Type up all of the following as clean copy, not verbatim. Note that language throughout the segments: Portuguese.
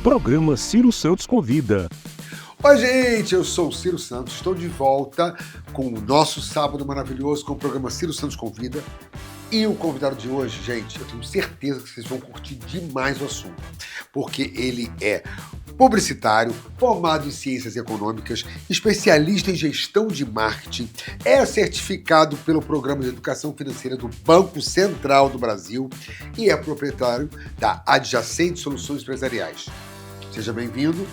Programa Ciro Santos Convida. Oi, gente, eu sou o Ciro Santos, estou de volta com o nosso sábado maravilhoso com o programa Ciro Santos Convida. E o convidado de hoje, gente, eu tenho certeza que vocês vão curtir demais o assunto, porque ele é publicitário, formado em ciências econômicas, especialista em gestão de marketing, é certificado pelo Programa de Educação Financeira do Banco Central do Brasil e é proprietário da Adjacente Soluções Empresariais. Seja bem-vindo,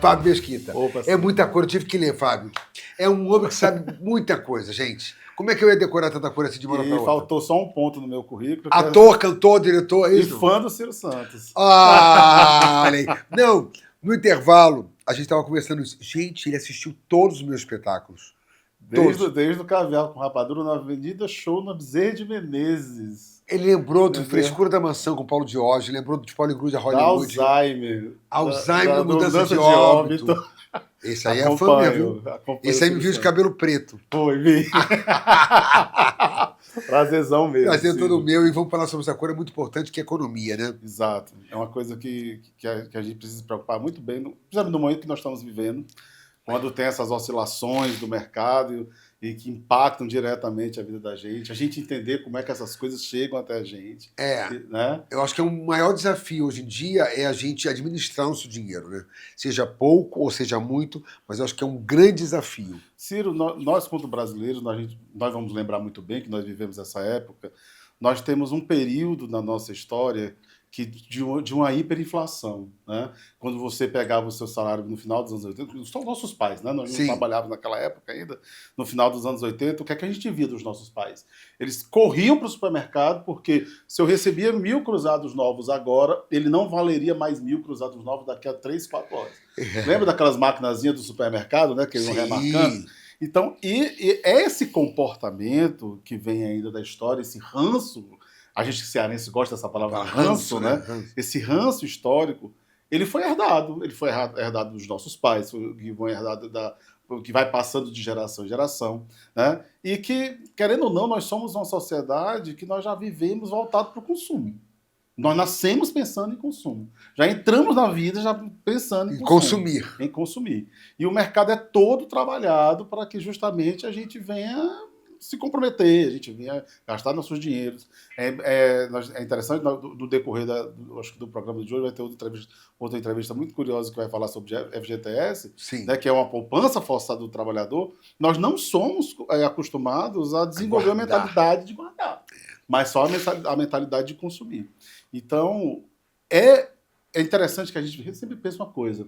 Fábio Mesquita. Opa, é muita coisa, eu tive que ler, Fábio. É um homem que sabe muita coisa, gente. Como é que eu ia decorar tanta coisa assim de uma hora pra outra? Faltou só um ponto no meu currículo. Ator, cantor, diretor, é isso? E fã do Ciro Santos. Ah, olha aí. Não, no intervalo, a gente estava conversando isso. Gente, ele assistiu todos os meus espetáculos. Desde o Caviar com Rapadura na Avenida Show na Bezerra de Menezes. Ele lembrou do Frescura da Mansão com Paulo Diógenes, lembrou do Paulo Igruja Hollywood. Da Alzheimer. Alzheimer, mudança de óbito. Esse aí é fã mesmo. Esse aí me viu de cabelo preto. Foi, vi. Prazerzão mesmo. Prazer todo meu. E vamos falar sobre essa coisa muito importante que é economia, né? Exato. É uma coisa que a gente precisa se preocupar muito bem, principalmente no momento que nós estamos vivendo, quando tem essas oscilações do mercado e que impactam diretamente a vida da gente. A gente entender como é que essas coisas chegam até a gente. Né? Eu acho que o maior desafio hoje em dia é a gente administrar o nosso dinheiro, né? Seja pouco ou seja muito, mas eu acho que é um grande desafio. Ciro, nós como brasileiros, nós vamos lembrar muito bem que nós vivemos essa época, nós temos um período na nossa história de uma hiperinflação, né? Quando você pegava o seu salário no final dos anos 80, são nossos pais, né? Nós não trabalhávamos naquela época ainda, no final dos anos 80, o que é que a gente via dos nossos pais? Eles corriam para o supermercado porque se eu recebia 1.000 cruzados novos agora, ele não valeria mais 1.000 cruzados novos daqui a 3, 4 horas. Lembra daquelas maquinazinhas do supermercado, né? Que eles vão remarcando? Então, e esse comportamento que vem ainda da história, esse ranço, a gente cearense gosta dessa palavra ranço, né? Ranço. Esse ranço histórico, ele foi herdado dos nossos pais, que vai passando de geração em geração, né? E que, querendo ou não, nós somos uma sociedade que nós já vivemos voltado para o consumo. Nós nascemos pensando em consumo. Já entramos na vida já pensando em consumir. Em consumir. E o mercado é todo trabalhado para que justamente a gente venha se comprometer, a gente vinha gastar nossos dinheiros. É interessante, no decorrer acho que do programa de hoje vai ter outra entrevista muito curiosa que vai falar sobre FGTS, né, que é uma poupança forçada do trabalhador. Nós não somos acostumados a desenvolver a mentalidade de guardar, mas só a mentalidade de consumir. Então, é interessante que a gente sempre pensa uma coisa.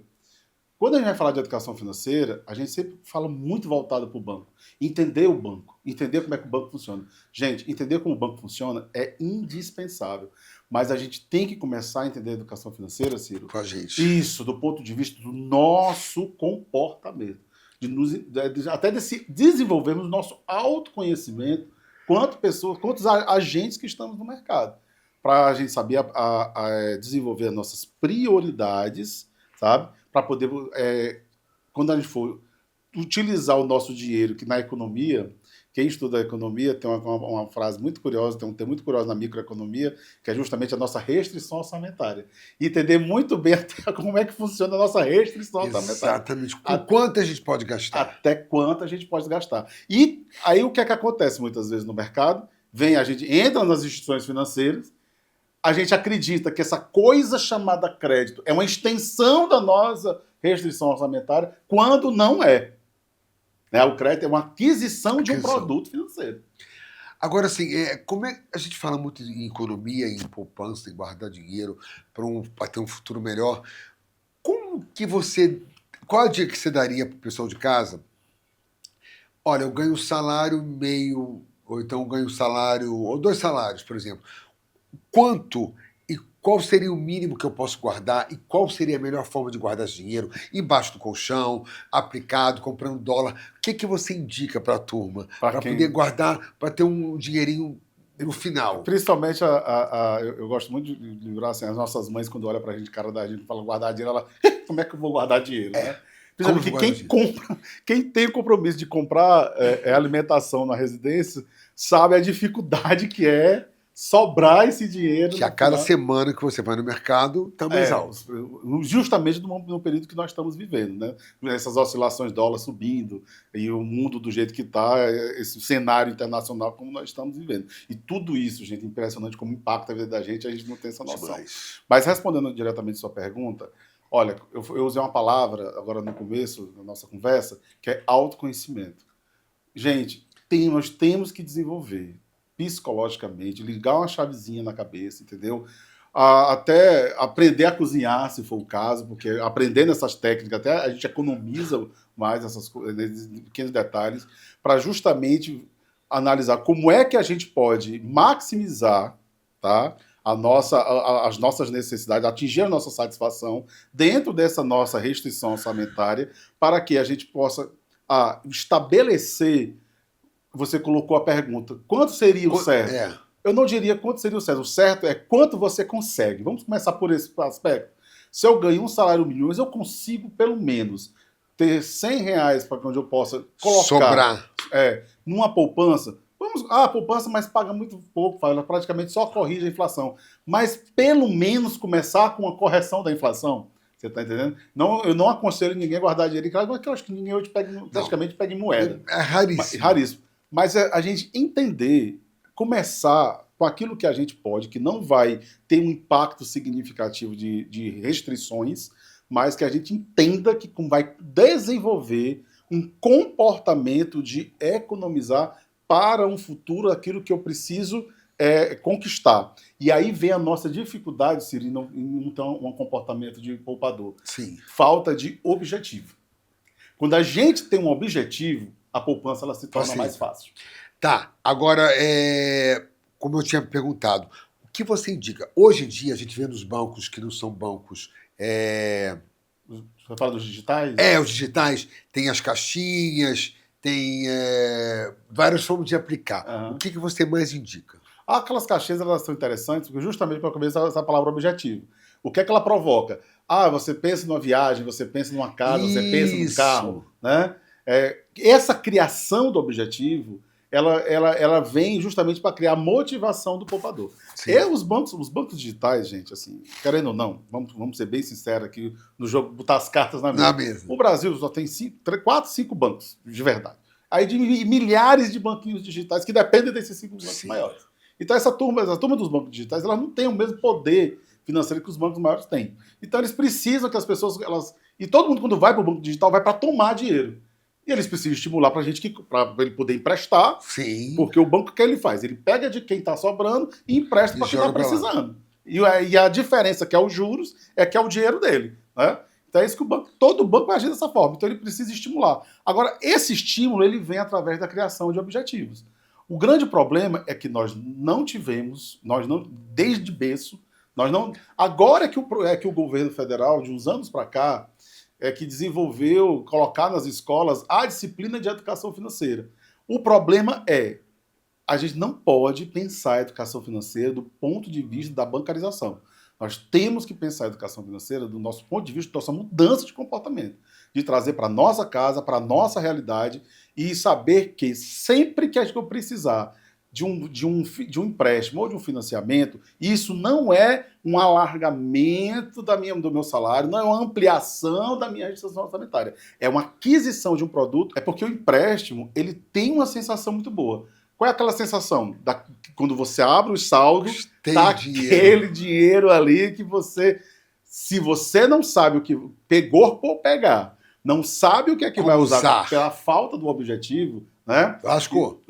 Quando a gente vai falar de educação financeira, a gente sempre fala muito voltado para o banco. Entender o banco, entender como é que o banco funciona. Gente, entender como o banco funciona é indispensável. Mas a gente tem que começar a entender a educação financeira, Ciro. Com a gente. Isso, do ponto de vista do nosso comportamento. Até desenvolvermos nosso autoconhecimento quantos agentes que estamos no mercado. Para a gente saber desenvolver as nossas prioridades, sabe? Para poder, quando a gente for utilizar o nosso dinheiro, que na economia, quem estuda a economia tem uma frase muito curiosa, tem um termo muito curioso na microeconomia, que é justamente a nossa restrição orçamentária. E entender muito bem até como é que funciona a nossa restrição orçamentária. Exatamente. Quanto a gente pode gastar. Até quanto a gente pode gastar. E aí o que é que acontece muitas vezes no mercado? A gente entra nas instituições financeiras, a gente acredita que essa coisa chamada crédito é uma extensão da nossa restrição orçamentária, quando não é. O crédito é uma aquisição de um produto financeiro. Agora, assim, como é a gente fala muito em economia, em poupança, em guardar dinheiro para ter um futuro melhor. Qual a dica que você daria para o pessoal de casa? Olha, eu ganho salário meio, ou então eu ganho salário, ou 2 salários, por exemplo. Quanto e qual seria o mínimo que eu posso guardar e qual seria a melhor forma de guardar esse dinheiro? Embaixo do colchão, aplicado, comprando dólar. O que você indica para a turma? Para poder guardar, para ter um dinheirinho no final. Principalmente, eu gosto muito de lembrar assim, as nossas mães, quando olham para a gente, cara da gente, falam guardar dinheiro, ela, como é que eu vou guardar dinheiro? Né? Principalmente quem tem o compromisso de comprar alimentação na residência, sabe a dificuldade que é sobrar esse dinheiro. Que a no cada final. semana que você vai no mercado, está mais alto. Justamente no período que nós estamos vivendo, né? Essas oscilações dólar subindo e o mundo do jeito que está, esse cenário internacional como nós estamos vivendo. E tudo isso, gente, impressionante como impacta a vida da gente, a gente não tem essa noção. Demais. Mas respondendo diretamente a sua pergunta, olha, eu usei uma palavra agora no começo da nossa conversa, que é autoconhecimento. Gente, nós temos que desenvolver psicologicamente, ligar uma chavezinha na cabeça, entendeu? Até aprender a cozinhar, se for o caso, porque aprendendo essas técnicas, até a gente economiza mais essas esses pequenos detalhes, para justamente analisar como é que a gente pode maximizar, tá, as nossas necessidades, atingir a nossa satisfação dentro dessa nossa restrição orçamentária, para que a gente possa estabelecer. Você colocou a pergunta, quanto seria o certo? É. Eu não diria quanto seria o certo. O certo é quanto você consegue. Vamos começar por esse aspecto. Se eu ganho um salário mínimo, mas eu consigo, pelo menos, ter R$100 para onde eu possa colocar Sobrar. numa poupança. A poupança, mas paga muito pouco, ela praticamente só corrige a inflação. Mas, pelo menos, começar com uma correção da inflação. Você está entendendo? Não, eu não aconselho ninguém a guardar dinheiro em casa, porque eu acho que ninguém hoje praticamente pega em moeda. É raríssimo. Raríssimo. Mas a gente entender, começar com aquilo que a gente pode, que não vai ter um impacto significativo de restrições, mas que a gente entenda que vai desenvolver um comportamento de economizar para um futuro aquilo que eu preciso conquistar. E aí vem a nossa dificuldade, Ciro, em um comportamento de poupador. Sim. Falta de objetivo. Quando a gente tem um objetivo, a poupança ela se torna mais fácil. Tá, agora, como eu tinha perguntado, o que você indica? Hoje em dia, a gente vê nos bancos que não são bancos... Você fala dos digitais? Os digitais, tem as caixinhas, tem várias formas de aplicar. Uhum. O que você mais indica? Aquelas caixinhas, elas são interessantes, porque justamente para começar essa palavra objetivo. O que é que ela provoca? Você pensa numa viagem, você pensa numa casa, você pensa num carro, né? Essa criação do objetivo, ela vem justamente para criar motivação do poupador. Os bancos digitais, gente, assim, querendo ou não, vamos ser bem sinceros aqui no jogo, botar as cartas na mesa. O Brasil só tem 4, 5 bancos, de verdade. Aí de milhares de banquinhos digitais que dependem desses 5 bancos maiores. Então essa turma dos bancos digitais, elas não tem o mesmo poder financeiro que os bancos maiores têm. Então eles precisam que as pessoas... E todo mundo, quando vai para o banco digital, vai para tomar dinheiro. E eles precisam estimular para a gente, para ele poder emprestar. Sim. Porque o banco, o que ele faz? Ele pega de quem está sobrando e empresta para quem está precisando. E a diferença, que é os juros, é que é o dinheiro dele. Né? Então é isso que todo banco vai agir dessa forma. Então ele precisa estimular. Agora, esse estímulo ele vem através da criação de objetivos. O grande problema é que nós não tivemos, desde berço, agora que o governo federal, de uns anos para cá, que desenvolveu, colocar nas escolas a disciplina de educação financeira. O problema a gente não pode pensar a educação financeira do ponto de vista da bancarização. Nós temos que pensar a educação financeira do nosso ponto de vista, da nossa mudança de comportamento, de trazer para a nossa casa, para a nossa realidade e saber que sempre que a gente precisar de um empréstimo ou de um financiamento, isso não é um alargamento do meu salário, não é uma ampliação da minha restrição orçamentária. É uma aquisição de um produto. É porque o empréstimo ele tem uma sensação muito boa. Qual é aquela sensação? Quando você abre o saldo, tá aquele dinheiro ali que você... Se você não sabe o que pegou por pegar, não sabe o que é que vai usar pela falta do objetivo, né? Lascou.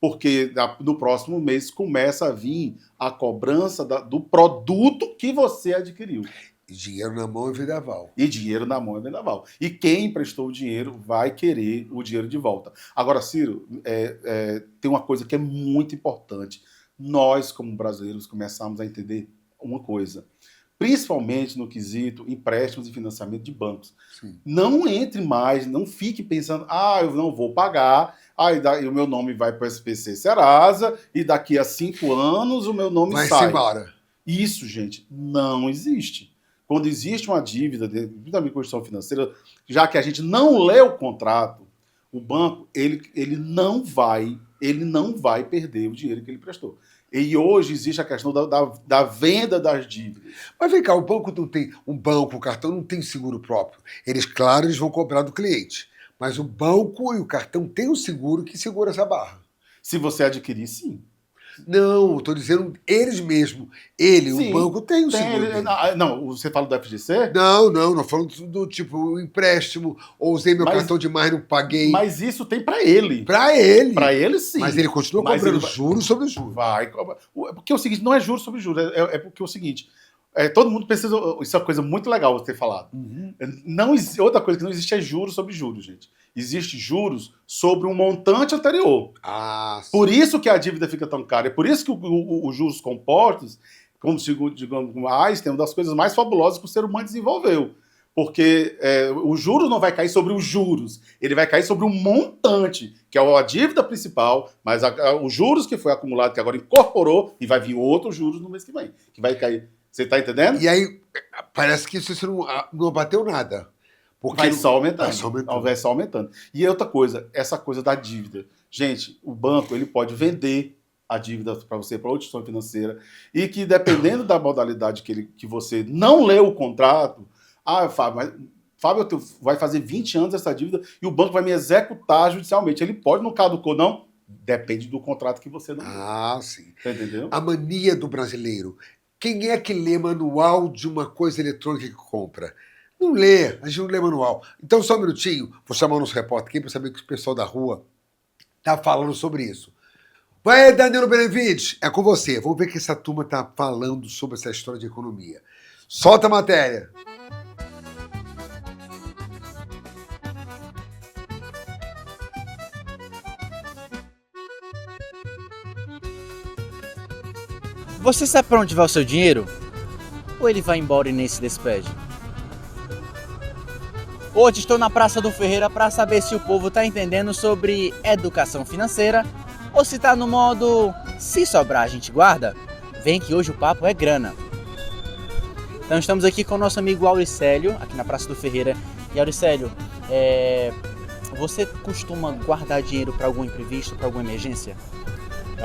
Porque no próximo mês começa a vir a cobrança do produto que você adquiriu. E dinheiro na mão é vendaval. E quem emprestou o dinheiro vai querer o dinheiro de volta. Agora, Ciro, tem uma coisa que é muito importante. Nós, como brasileiros, começamos a entender uma coisa. Principalmente no quesito empréstimos e financiamento de bancos. Sim. Não entre mais, não fique pensando, eu não vou pagar, e o meu nome vai para o SPC Serasa, e daqui a 5 anos o meu nome sai. Vai-se embora. Isso, gente, não existe. Quando existe uma dívida, principalmente condição financeira, já que a gente não lê o contrato, o banco ele não vai perder o dinheiro que ele prestou. E hoje existe a questão da venda das dívidas. Mas vem cá, o banco não tem. Um banco, o cartão não tem seguro próprio. Eles, claro, eles vão cobrar do cliente. Mas o banco e o cartão têm um seguro que segura essa barra. Se você adquirir, sim. Não, estou dizendo eles mesmo. O banco tem um seguro. Não, você fala do FGC? Não falando do tipo, o empréstimo, ou usei meu cartão demais, não paguei. Mas isso tem para ele. Para ele. Para ele, sim. Mas ele continua cobrando juros sobre juros. Vai. Porque é o seguinte, não é juros sobre juros, é porque é o seguinte, todo mundo precisa, isso é uma coisa muito legal você ter falado. Outra coisa que não existe é juros sobre juros, gente. Existe juros sobre um montante anterior. Por isso que a dívida fica tão cara. É por isso que os juros compostos, como digamos, tem uma das coisas mais fabulosas que o ser humano desenvolveu. Porque o juro não vai cair sobre os juros, ele vai cair sobre um montante, que é a dívida principal, mas os juros que foi acumulado, que agora incorporou, e vai vir outros juros no mês que vem, que vai cair. Você está entendendo? E aí, parece que isso não bateu nada. Porque vai só aumentando. E outra coisa, essa coisa da dívida. Gente, o banco ele pode vender a dívida para você, para outra instituição financeira, e que dependendo da modalidade que você não leu o contrato, Fábio, vai fazer 20 anos essa dívida e o banco vai me executar judicialmente. Ele pode, não caducou, não? Depende do contrato que você não lê. Sim. Tá entendeu? A mania do brasileiro. Quem é que lê manual de uma coisa eletrônica que compra? Não lê, a gente não lê manual. Então, só um minutinho, vou chamar o nosso repórter aqui para saber o que o pessoal da rua tá falando sobre isso. Vai, Danilo Benevides, é com você. Vamos ver o que essa turma tá falando sobre essa história de economia. Solta a matéria. Você sabe para onde vai o seu dinheiro? Ou ele vai embora e nem se despede? Hoje estou na Praça do Ferreira para saber se o povo está entendendo sobre educação financeira ou se está no modo se sobrar a gente guarda. Vem que hoje o papo é grana. Então estamos aqui com o nosso amigo Auricélio, aqui na Praça do Ferreira. E Auricélio, você costuma guardar dinheiro para algum imprevisto, para alguma emergência?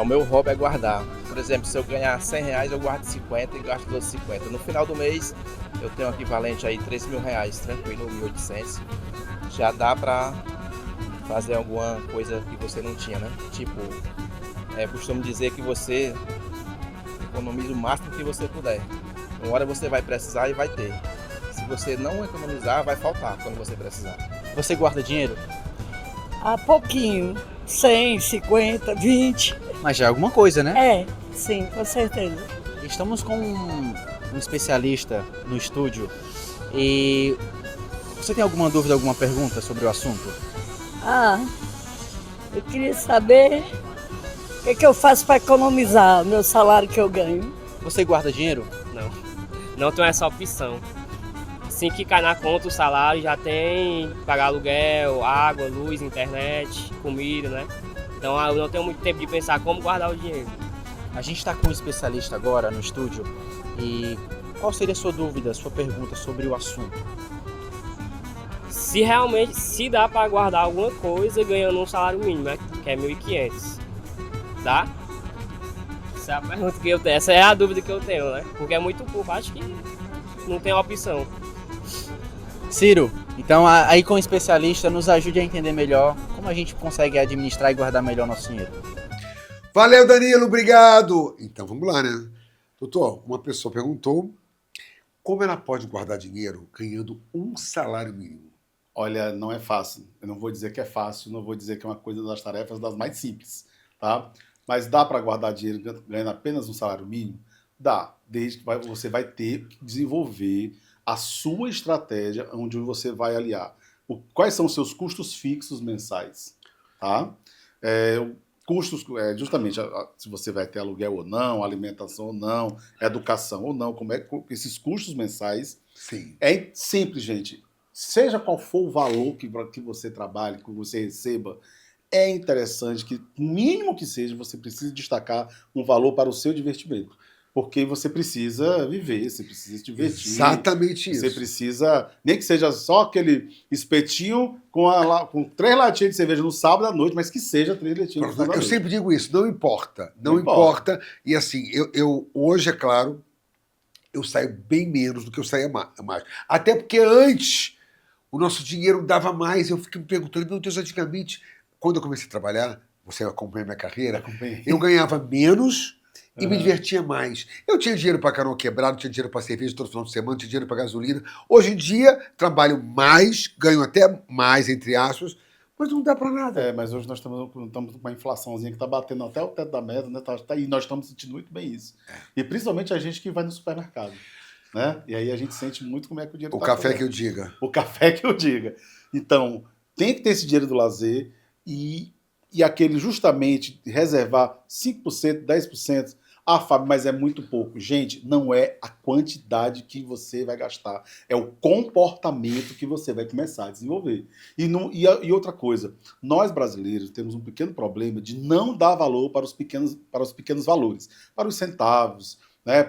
O meu hobby é guardar. Por exemplo, se eu ganhar R$100, eu guardo 50 e gasto 250. No final do mês, eu tenho um equivalente aí R$3.000, tranquilo, 1.800. Já dá pra fazer alguma coisa que você não tinha, né? Tipo, costumo dizer que você economiza o máximo que você puder. Uma hora você vai precisar e vai ter. Se você não economizar, vai faltar quando você precisar. Você guarda dinheiro? Há pouquinho. 100, 50, 20. Mas já é alguma coisa, né? Sim, com certeza. Estamos com um especialista no estúdio e você tem alguma dúvida, alguma pergunta sobre o assunto? Eu queria saber o que eu faço para economizar o meu salário que eu ganho. Você guarda dinheiro? Não tenho essa opção. Assim que cai na conta o salário, já tem pagar aluguel, água, luz, internet, comida, né? Então eu não tenho muito tempo de pensar como guardar o dinheiro. A gente está com um especialista agora no estúdio e qual seria a sua dúvida, a sua pergunta sobre o assunto? Se dá para guardar alguma coisa ganhando um salário mínimo, né? Que é 1.500. Dá? Essa é a pergunta que eu tenho, essa é a dúvida que eu tenho, né? Porque é muito pouco, acho que não tem opção. Ciro, então aí com o especialista nos ajude a entender melhor como a gente consegue administrar e guardar melhor nosso dinheiro. Valeu, Danilo, obrigado. Então vamos lá, né? Doutor, uma pessoa perguntou como ela pode guardar dinheiro ganhando um salário mínimo. Olha, não é fácil. Eu não vou dizer que é fácil, não vou dizer que é uma coisa das tarefas das mais simples, tá? Mas dá para guardar dinheiro ganhando apenas um salário mínimo? Dá, desde que você vai ter que desenvolver a sua estratégia onde você vai aliar. Quais são os seus custos fixos mensais, tá? Custos, justamente, se você vai ter aluguel ou não, alimentação ou não, educação ou não, como é que esses custos mensais. Sim. É simples, gente. Seja qual for o valor que você trabalhe, que você receba, é interessante que, o mínimo que seja, você precise destacar um valor para o seu divertimento. Porque você precisa viver, você precisa se divertir. Exatamente isso. Você precisa, nem que seja só aquele espetinho com 3 latinhas de cerveja no sábado à noite, mas que seja 3 latinhas no sábado à Eu noite. sempre digo isso, não importa. Não Não importa. E assim, eu hoje, é claro, eu saio bem menos do que eu saía mais. Até porque antes o nosso dinheiro dava mais. Eu fiquei me perguntando, meu Deus, antigamente, quando eu comecei a trabalhar, você acompanha minha carreira, Acompanhei. eu ganhava menos e me Aham. divertia mais. Eu tinha dinheiro para canoa quebrado, tinha dinheiro para cerveja todo final de semana, tinha dinheiro para gasolina. Hoje em dia, trabalho mais, ganho até mais, entre aspas, mas não dá para nada. Mas hoje nós estamos com uma inflaçãozinha que está batendo até o teto da meta, né? E nós estamos sentindo muito bem isso. E principalmente a gente que vai no supermercado, né? E aí a gente sente muito como é que o dinheiro O está café que eu diga. O café que eu diga. Então, tem que ter esse dinheiro do lazer e aquele justamente reservar 5%, 10%. Ah, Fábio, mas é muito pouco. Gente, não é a quantidade que você vai gastar, é o comportamento que você vai começar a desenvolver. E outra coisa, nós brasileiros temos um pequeno problema de não dar valor para os pequenos valores, para os centavos, né,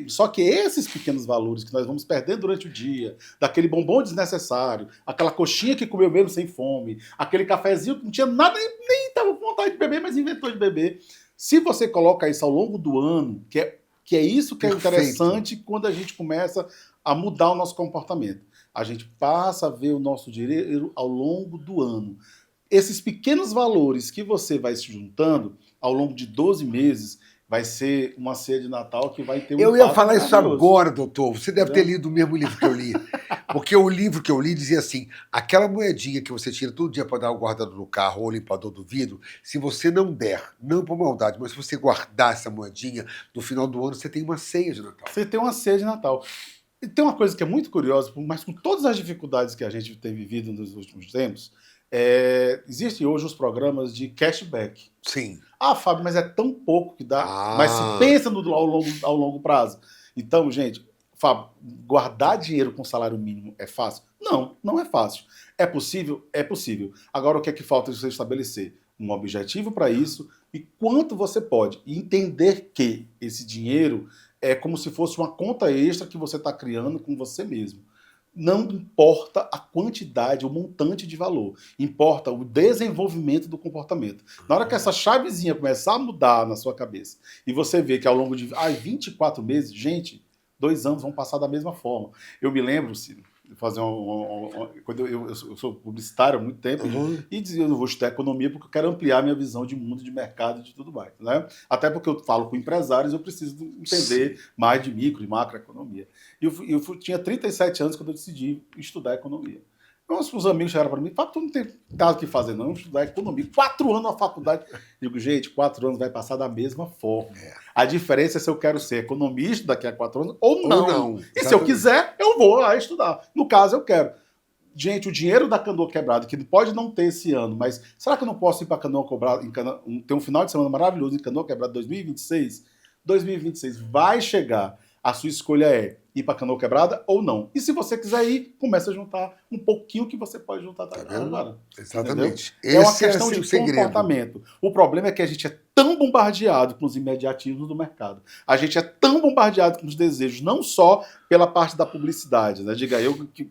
só que esses pequenos valores que nós vamos perdendo durante o dia, daquele bombom desnecessário, aquela coxinha que comeu mesmo sem fome, aquele cafezinho que não tinha nada, nem estava com vontade de beber, mas inventou de beber. Se você coloca isso ao longo do ano, que é isso que é interessante quando a gente começa a mudar o nosso comportamento. A gente passa a ver o nosso dinheiro ao longo do ano. Esses pequenos valores que você vai se juntando ao longo de 12 meses, vai ser uma ceia de Natal que vai ter um Eu ia impacto falar isso maravilhoso. agora, doutor. Você deve ter lido o mesmo livro que eu li. Porque o livro que eu li dizia assim, aquela moedinha que você tira todo dia para dar o guardador do carro ou o limpador do vidro, se você não der, não por maldade, mas se você guardar essa moedinha, no final do ano você tem uma ceia de Natal. Você tem uma ceia de Natal. E tem uma coisa que é muito curiosa, mas com todas as dificuldades que a gente tem vivido nos últimos tempos, existem hoje os programas de cashback. Sim. Ah, Fábio, mas é tão pouco que dá. Mas se pensa ao longo prazo. Então, gente, Fábio, guardar dinheiro com salário mínimo é fácil? Não, não é fácil. É possível? É possível. Agora, o que é que falta você estabelecer? Um objetivo para isso e quanto você pode. E entender que esse dinheiro é como se fosse uma conta extra que você está criando com você mesmo. Não importa a quantidade, o montante de valor. Importa o desenvolvimento do comportamento. Na hora que essa chavezinha começar a mudar na sua cabeça e você vê que ao longo de 24 meses, gente, 2 anos vão passar da mesma forma. Eu me lembro, Ciro, de fazer quando eu sou publicitário há muito tempo e dizia, eu não vou estudar economia porque eu quero ampliar minha visão de mundo, de mercado e de tudo mais. Né? Até porque eu falo com empresários, eu preciso entender mais de micro e macroeconomia. E eu tinha 37 anos quando eu decidi estudar economia. Os amigos chegaram para mim, Fábio, tu não tem nada o que fazer não, estudar economia. 4 anos na faculdade. Digo, gente, 4 anos vai passar da mesma forma. A diferença é se eu quero ser economista daqui a 4 anos ou não. E se eu quiser, eu vou lá estudar. No caso, eu quero. Gente, o dinheiro da Canoa Quebrada, que pode não ter esse ano, mas será que eu não posso ir para Canoa Quebrada, ter um final de semana maravilhoso em Canoa Quebrada 2026? 2026 vai chegar. A sua escolha é ir para Canoa Quebrada ou não. E se você quiser ir, começa a juntar um pouquinho que você pode juntar agora. Exatamente. É uma questão de comportamento. O problema é que a gente é tão bombardeado com os imediatismos do mercado. A gente é tão bombardeado com os desejos, não só pela parte da publicidade, né? Diga eu que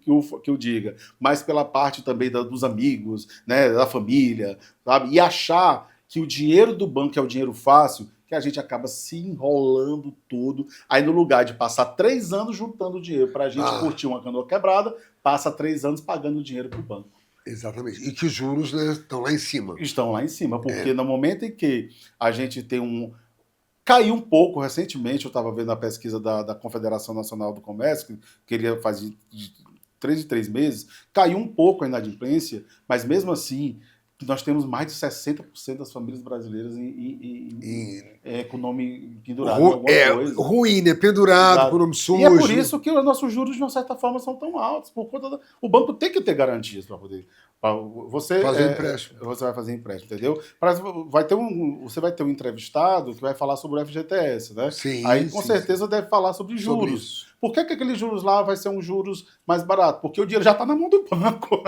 eu diga, mas pela parte também dos amigos, né? Da família, sabe? E achar que o dinheiro do banco é o dinheiro fácil, que a gente acaba se enrolando tudo. Aí no lugar de passar 3 anos juntando dinheiro para a gente curtir uma Canoa Quebrada, passa 3 anos pagando dinheiro para o banco. Exatamente. E que os juros, né, estão lá em cima. Estão lá em cima, porque no momento em que a gente tem caiu um pouco recentemente, eu estava vendo a pesquisa da Confederação Nacional do Comércio, que queria fazer de 3 em 3 meses, caiu um pouco a inadimplência, mas mesmo assim nós temos mais de 60% das famílias brasileiras com o nome pendurado em alguma coisa. Ruim, né? Pendurado, com o nome sujo. E é por isso que os nossos juros, de uma certa forma, são tão altos. Por conta o banco tem que ter garantias para poder... Você fazer empréstimo. Você vai fazer empréstimo, entendeu? Você vai ter um entrevistado que vai falar sobre o FGTS, né? Sim, aí, com certeza, deve falar sobre juros. Por que aqueles juros lá vai ser um juros mais barato? Porque o dinheiro já está na mão do banco,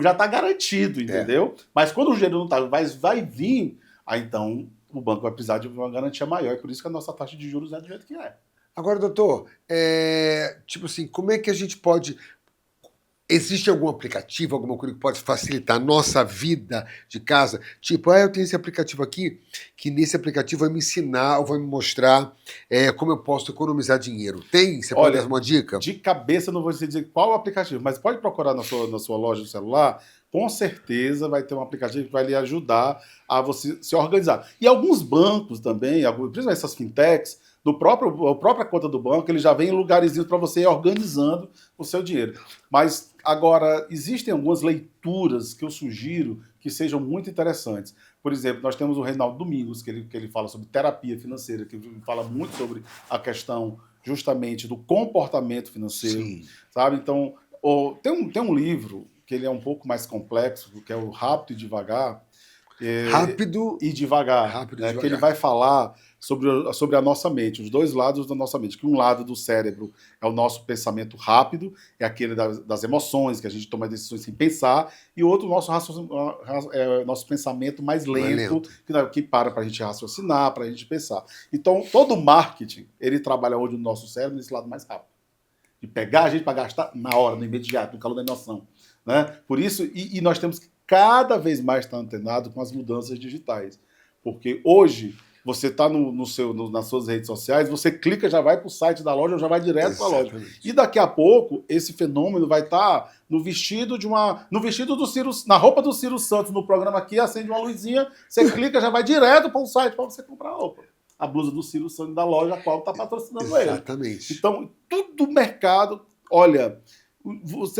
já está garantido, entendeu? Mas quando o dinheiro não está, vai vir, aí então o banco vai precisar de uma garantia maior, e por isso que a nossa taxa de juros é do jeito que é. Agora, doutor, tipo assim, como é que a gente pode... Existe algum aplicativo, alguma coisa que pode facilitar a nossa vida de casa? Tipo, eu tenho esse aplicativo aqui, que nesse aplicativo vai me ensinar, ou vai me mostrar como eu posso economizar dinheiro. Tem? Você pode Olha, dar uma dica? De cabeça, não vou dizer qual o aplicativo, mas pode procurar na sua loja de celular, com certeza vai ter um aplicativo que vai lhe ajudar a você se organizar. E alguns bancos também, principalmente essas fintechs, a própria conta do banco, ele já vem em lugarzinhos para você ir organizando o seu dinheiro. Mas, agora, existem algumas leituras que eu sugiro que sejam muito interessantes. Por exemplo, nós temos o Reinaldo Domingos, que ele fala sobre terapia financeira, que ele fala muito sobre a questão justamente do comportamento financeiro, Sim. sabe? Então, tem um livro que ele é um pouco mais complexo, que é o Rápido e Devagar. Rápido e Devagar, Rápido e né? Devagar. Que ele vai falar sobre a nossa mente, os dois lados da nossa mente. Que um lado do cérebro é o nosso pensamento rápido, é aquele das emoções, que a gente toma decisões sem pensar, e o outro, nosso pensamento mais lento, que para a gente raciocinar, para a gente pensar. Então, todo o marketing, ele trabalha hoje no nosso cérebro nesse lado mais rápido. De pegar a gente para gastar na hora, no imediato, no calor da emoção. Né? Por isso, e nós temos que cada vez mais estar antenado com as mudanças digitais. Porque hoje, você está nas suas redes sociais, você clica, já vai para o site da loja, já vai direto para a loja. E daqui a pouco, esse fenômeno vai estar no vestido do Ciro, na roupa do Ciro Santos, no programa aqui, acende uma luzinha, você clica, já vai direto para o site para você comprar a roupa. A blusa do Ciro Santos da loja, a qual está patrocinando ele. Exatamente. Então, tudo o mercado, olha,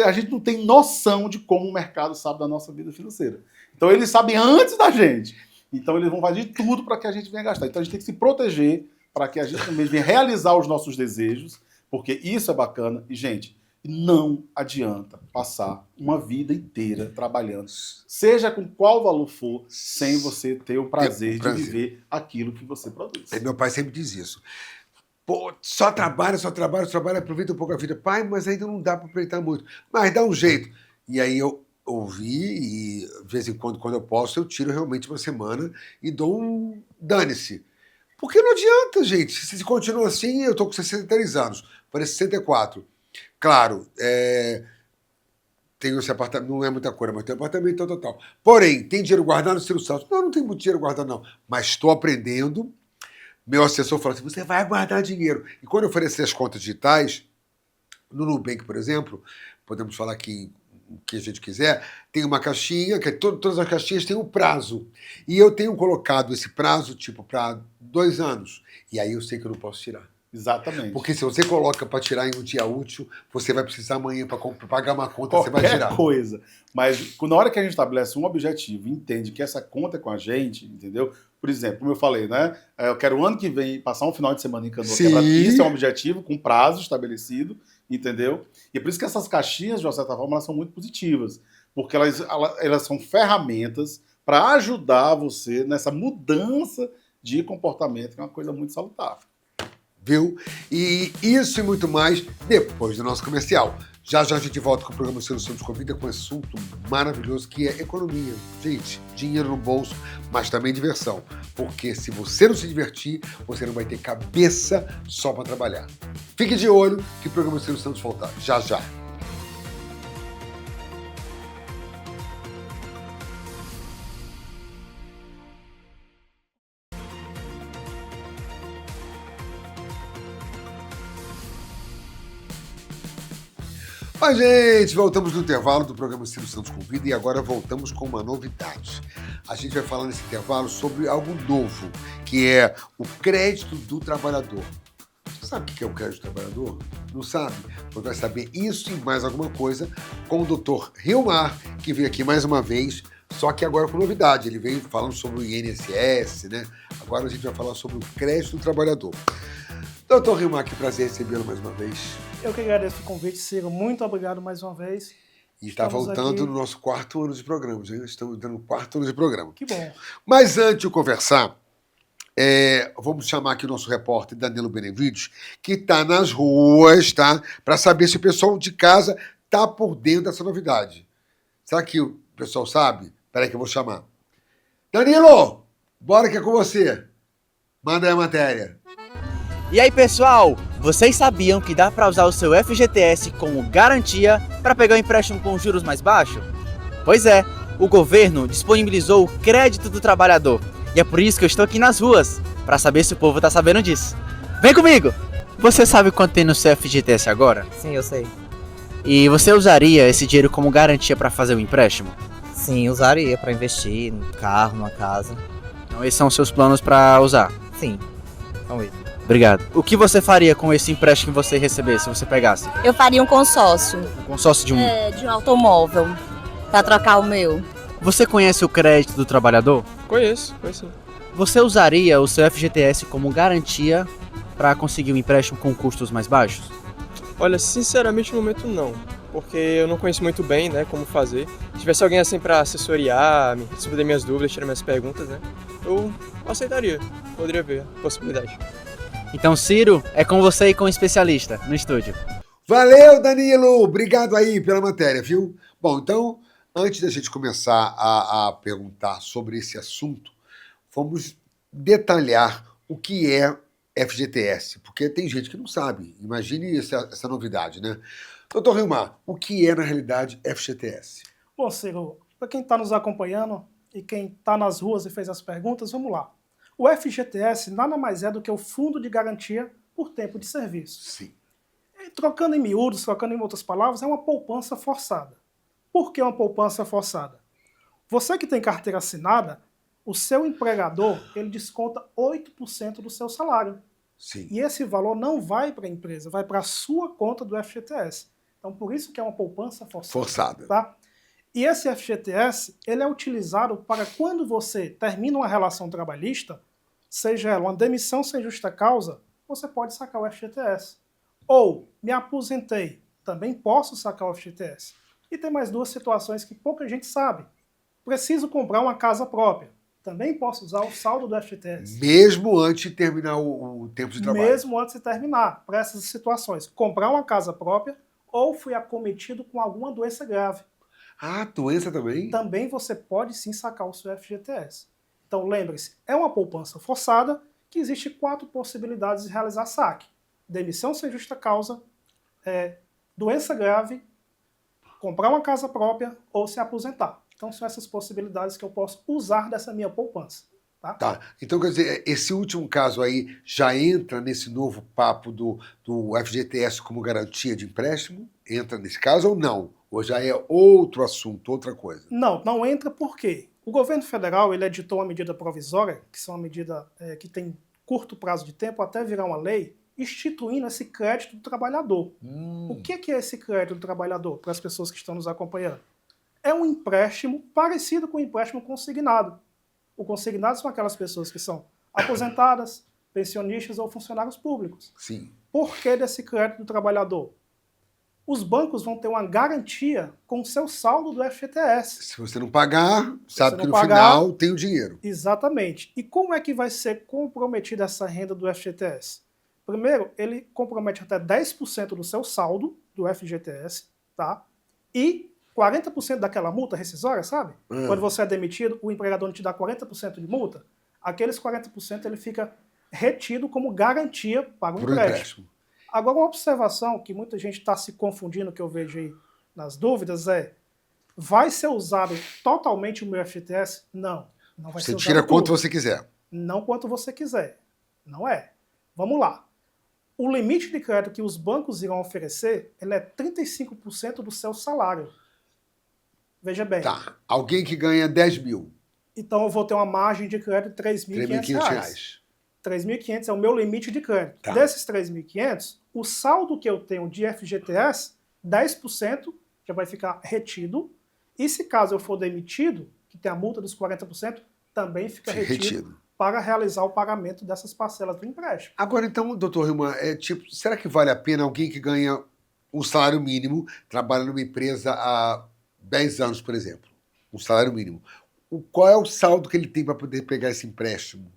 a gente não tem noção de como o mercado sabe da nossa vida financeira. Então, eles sabem antes da gente. Então, eles vão fazer tudo para que a gente venha gastar. Então, a gente tem que se proteger para que a gente também venha realizar os nossos desejos, porque isso é bacana. E, gente, não adianta passar uma vida inteira trabalhando, seja com qual valor for, sem você ter o prazer de viver aquilo que você produz. Meu pai sempre diz isso. Pô, só trabalha, aproveita um pouco a vida. Pai, mas ainda não dá para aproveitar muito. Mas dá um jeito. E aí eu ouvi, e de vez em quando eu posso, eu tiro realmente uma semana e dou um dane-se. Porque não adianta, gente. Se continua assim, eu tô com 63 anos, parece 64. Claro, tenho esse apartamento, não é muita coisa, mas tenho apartamento total. Porém, tem dinheiro guardado no Ciro Santos? Não tem muito dinheiro guardado, não. Mas estou aprendendo. Meu assessor falou assim, você vai guardar dinheiro. E quando eu oferecer as contas digitais, no Nubank, por exemplo, podemos falar aqui o que a gente quiser, tem uma caixinha, que todas as caixinhas têm um prazo. E eu tenho colocado esse prazo, tipo, para 2 anos. E aí eu sei que eu não posso tirar. Exatamente. Porque se você coloca para tirar em um dia útil, você vai precisar amanhã para pagar uma conta, você vai tirar. Qualquer coisa. Mas na hora que a gente estabelece um objetivo e entende que essa conta é com a gente, entendeu? Por exemplo, como eu falei, né? Eu quero o ano que vem passar um final de semana em Canoa Quebrada. Isso é um objetivo com prazo estabelecido, entendeu? E é por isso que essas caixinhas, de uma certa forma, elas são muito positivas. Porque elas são ferramentas para ajudar você nessa mudança de comportamento, que é uma coisa muito salutar. Viu? E isso e muito mais depois do nosso comercial. Já já a gente volta com o programa Ciro Santos Convida com um assunto maravilhoso que é economia. Gente, dinheiro no bolso, mas também diversão. Porque se você não se divertir, você não vai ter cabeça só para trabalhar. Fique de olho que o programa Ciro Santos voltar. Já já. Mas, gente, voltamos no intervalo do programa Ciro Santos Convida e agora voltamos com uma novidade. A gente vai falar nesse intervalo sobre algo novo, que é o crédito do trabalhador. Você sabe o que é o crédito do trabalhador? Não sabe? Você vai saber isso e mais alguma coisa com o Dr. Hilmar, que veio aqui mais uma vez, só que agora com novidade. Ele veio falando sobre o INSS, né? Agora a gente vai falar sobre o crédito do trabalhador. Dr. Hilmar, que prazer recebê-lo mais uma vez. Eu que agradeço o convite, Ciro. Muito obrigado mais uma vez. E está voltando aqui no nosso 4º ano de programas. Estamos dando o 4º ano de programa. Que bom. Mas antes de conversar, vamos chamar aqui o nosso repórter Danilo Benevides, que está nas ruas, tá? Para saber se o pessoal de casa está por dentro dessa novidade. Será que o pessoal sabe? Espera aí que eu vou chamar. Danilo! Bora que é com você. Manda aí a matéria. E aí, pessoal, vocês sabiam que dá para usar o seu FGTS como garantia para pegar um empréstimo com juros mais baixos? Pois é, o governo disponibilizou o crédito do trabalhador. E é por isso que eu estou aqui nas ruas, para saber se o povo tá sabendo disso. Vem comigo! Você sabe quanto tem no seu FGTS agora? Sim, eu sei. E você usaria esse dinheiro como garantia para fazer um empréstimo? Sim, usaria para investir no carro, numa casa. Então esses são os seus planos para usar? Sim, então isso. Obrigado. O que você faria com esse empréstimo que você recebesse, se você pegasse? Eu faria um consórcio Um consórcio de um... de um automóvel para trocar o meu. Você conhece o crédito do trabalhador? Conheço. Você usaria o seu FGTS como garantia para conseguir um empréstimo com custos mais baixos? Olha, sinceramente no momento não, porque eu não conheço muito bem, né, como fazer. Se tivesse alguém assim para assessoriar, me responder minhas dúvidas, tirar minhas perguntas, né, eu aceitaria, poderia ver a possibilidade. Então, Ciro, é com você e com o especialista no estúdio. Valeu, Danilo! Obrigado aí pela matéria, viu? Bom, então, antes da gente começar a perguntar sobre esse assunto, vamos detalhar o que é FGTS, porque tem gente que não sabe. Imagine essa novidade, né? Doutor Rilmar, o que é, na realidade, FGTS? Bom, Ciro, para quem está nos acompanhando e quem está nas ruas e fez as perguntas, vamos lá. O FGTS nada mais é do que o Fundo de Garantia por Tempo de Serviço. Sim. E, trocando em miúdos, trocando em outras palavras, é uma poupança forçada. Por que uma poupança forçada? Você que tem carteira assinada, o seu empregador, ele desconta 8% do seu salário. Sim. E esse valor não vai para a empresa, vai para a sua conta do FGTS. Então, por isso que é uma poupança forçada. Tá? E esse FGTS, ele é utilizado para quando você termina uma relação trabalhista, seja ela uma demissão sem justa causa, você pode sacar o FGTS. Ou, me aposentei, também posso sacar o FGTS. E tem mais duas situações que pouca gente sabe. Preciso comprar uma casa própria. Também posso usar o saldo do FGTS. Mesmo antes de terminar o tempo de trabalho. Mesmo antes de terminar, para essas situações. Comprar uma casa própria ou fui acometido com alguma doença grave. Ah, doença também? Também você pode sim sacar o seu FGTS. Então lembre-se, é uma poupança forçada que existe 4 possibilidades de realizar saque. Demissão sem justa causa, doença grave, comprar uma casa própria ou se aposentar. Então são essas possibilidades que eu posso usar dessa minha poupança. Tá. Então, quer dizer, esse último caso aí já entra nesse novo papo do FGTS como garantia de empréstimo? Entra nesse caso ou não? Ou já é outro assunto, outra coisa? Não, não entra por quê? O governo federal ele editou uma medida provisória, que é uma medida que tem curto prazo de tempo até virar uma lei, instituindo esse crédito do trabalhador. O que é esse crédito do trabalhador, para as pessoas que estão nos acompanhando? É um empréstimo parecido com o empréstimo consignado. O consignado são aquelas pessoas que são aposentadas, pensionistas ou funcionários públicos. Sim. Por que desse crédito do trabalhador? Os bancos vão ter uma garantia com o seu saldo do FGTS. Se você não pagar, sabe que no final tem o dinheiro. Exatamente. E como é que vai ser comprometida essa renda do FGTS? Primeiro, ele compromete até 10% do seu saldo do FGTS, tá? E 40% daquela multa rescisória, sabe? Quando você é demitido, o empregador não te dá 40% de multa, aqueles 40% ele fica retido como garantia para o empréstimo. Agora, uma observação que muita gente está se confundindo, que eu vejo aí nas dúvidas, vai ser usado totalmente o meu FGTS? Não, não vai ser usado. Você tira quanto você quiser. Não quanto você quiser. Não é. Vamos lá. O limite de crédito que os bancos irão oferecer, ele é 35% do seu salário. Veja bem. Tá. Alguém que ganha 10 mil. Então eu vou ter uma margem de crédito de R$ 3.500. 3.500 é o meu limite de crédito. Tá. Desses 3.500, o saldo que eu tenho de FGTS, 10% já vai ficar retido. E se caso eu for demitido, que tem a multa dos 40%, também fica retido para realizar o pagamento dessas parcelas do empréstimo. Agora, então, doutor Rilmar, será que vale a pena alguém que ganha um salário mínimo, trabalha numa empresa há 10 anos, por exemplo, um salário mínimo, qual é o saldo que ele tem para poder pegar esse empréstimo?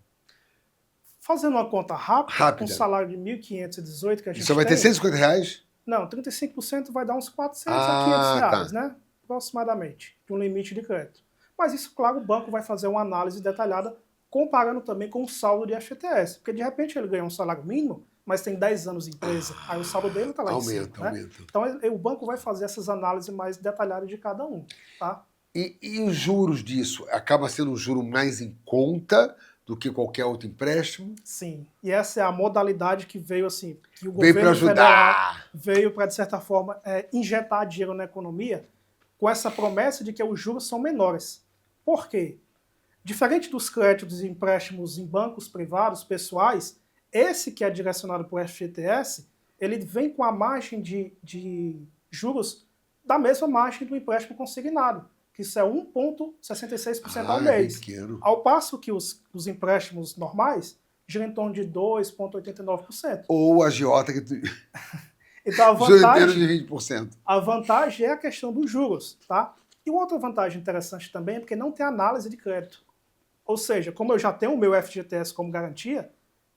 Fazendo uma conta rápida. Com um salário de 1.518 que a gente Isso vai ter R$150? Não, 35% vai dar uns 400 a 500 reais, né? Aproximadamente, de um limite de crédito. Mas isso, claro, o banco vai fazer uma análise detalhada comparando também com o saldo de FGTS. Porque, de repente, ele ganha um salário mínimo, mas tem 10 anos de empresa, aí o saldo dele está lá em cima. Né? Então, o banco vai fazer essas análises mais detalhadas de cada um. Tá? E os juros disso? Acaba sendo um juro mais em conta do que qualquer outro empréstimo? Sim. E essa é a modalidade que veio assim, que o Veio para governo federal ajudar. veio para, de certa forma, injetar dinheiro na economia com essa promessa de que os juros são menores. Por quê? Diferente dos créditos e empréstimos em bancos privados, pessoais, esse que é direcionado para o FGTS, ele vem com a margem de juros da mesma margem do empréstimo consignado, que isso é 1,66% ao mês. Ao passo que os empréstimos normais giram em torno de 2,89%. Ou a agiota que... Então a vantagem, de 20%. A vantagem é a questão dos juros. Tá? E uma outra vantagem interessante também é porque não tem análise de crédito. Ou seja, como eu já tenho o meu FGTS como garantia,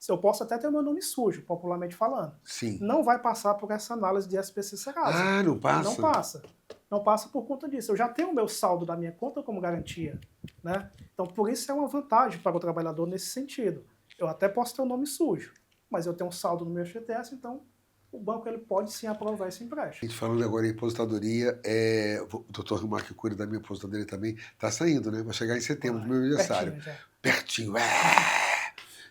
eu posso até ter o meu nome sujo, popularmente falando. Sim. Não vai passar por essa análise de SPC Serasa. Ah, não passa? Não passa. Não passa por conta disso. Eu já tenho o meu saldo da minha conta como garantia. Né? Então, por isso é uma vantagem para o trabalhador nesse sentido. Eu até posso ter o nome sujo, mas eu tenho um saldo no meu FGTS, então o banco ele pode sim aprovar esse empréstimo. Falando agora em aposentadoria, o doutor Rilmar, que cuida da minha aposentadoria também, está saindo, né? Vai chegar em setembro, do meu aniversário. Pertinho.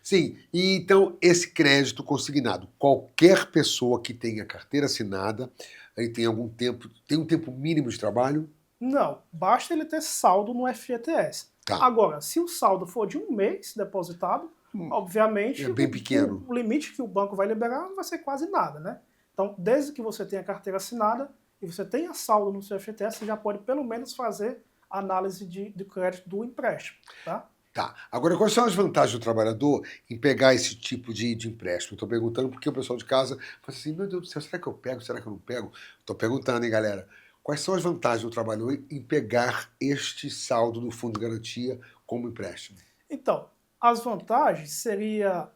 Sim, e então esse crédito consignado, qualquer pessoa que tenha carteira assinada, aí tem um tempo mínimo de trabalho? Não, basta ele ter saldo no FGTS. Tá. Agora, se o saldo for de um mês depositado, obviamente, é bem pequeno. O limite que o banco vai liberar não vai ser quase nada, né? Então, desde que você tenha carteira assinada e você tenha saldo no seu FGTS, você já pode pelo menos fazer análise de crédito do empréstimo, tá? Tá. Agora, quais são as vantagens do trabalhador em pegar esse tipo de empréstimo? Estou perguntando porque o pessoal de casa fala assim, meu Deus do céu, será que eu pego? Será que eu não pego? Estou perguntando, hein, galera? Quais são as vantagens do trabalhador em pegar este saldo do Fundo de Garantia como empréstimo? Então, as vantagens seria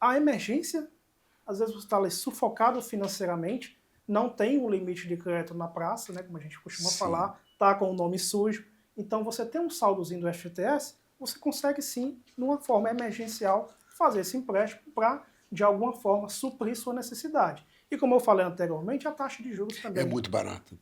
a emergência. Às vezes você está ali sufocado financeiramente, não tem um limite de crédito na praça, né, como a gente costuma falar, está com o nome sujo. Então você tem um saldozinho do FGTS, você consegue sim, numa forma emergencial, fazer esse empréstimo para, de alguma forma, suprir sua necessidade. E como eu falei anteriormente, a taxa de juros também. É muito barata.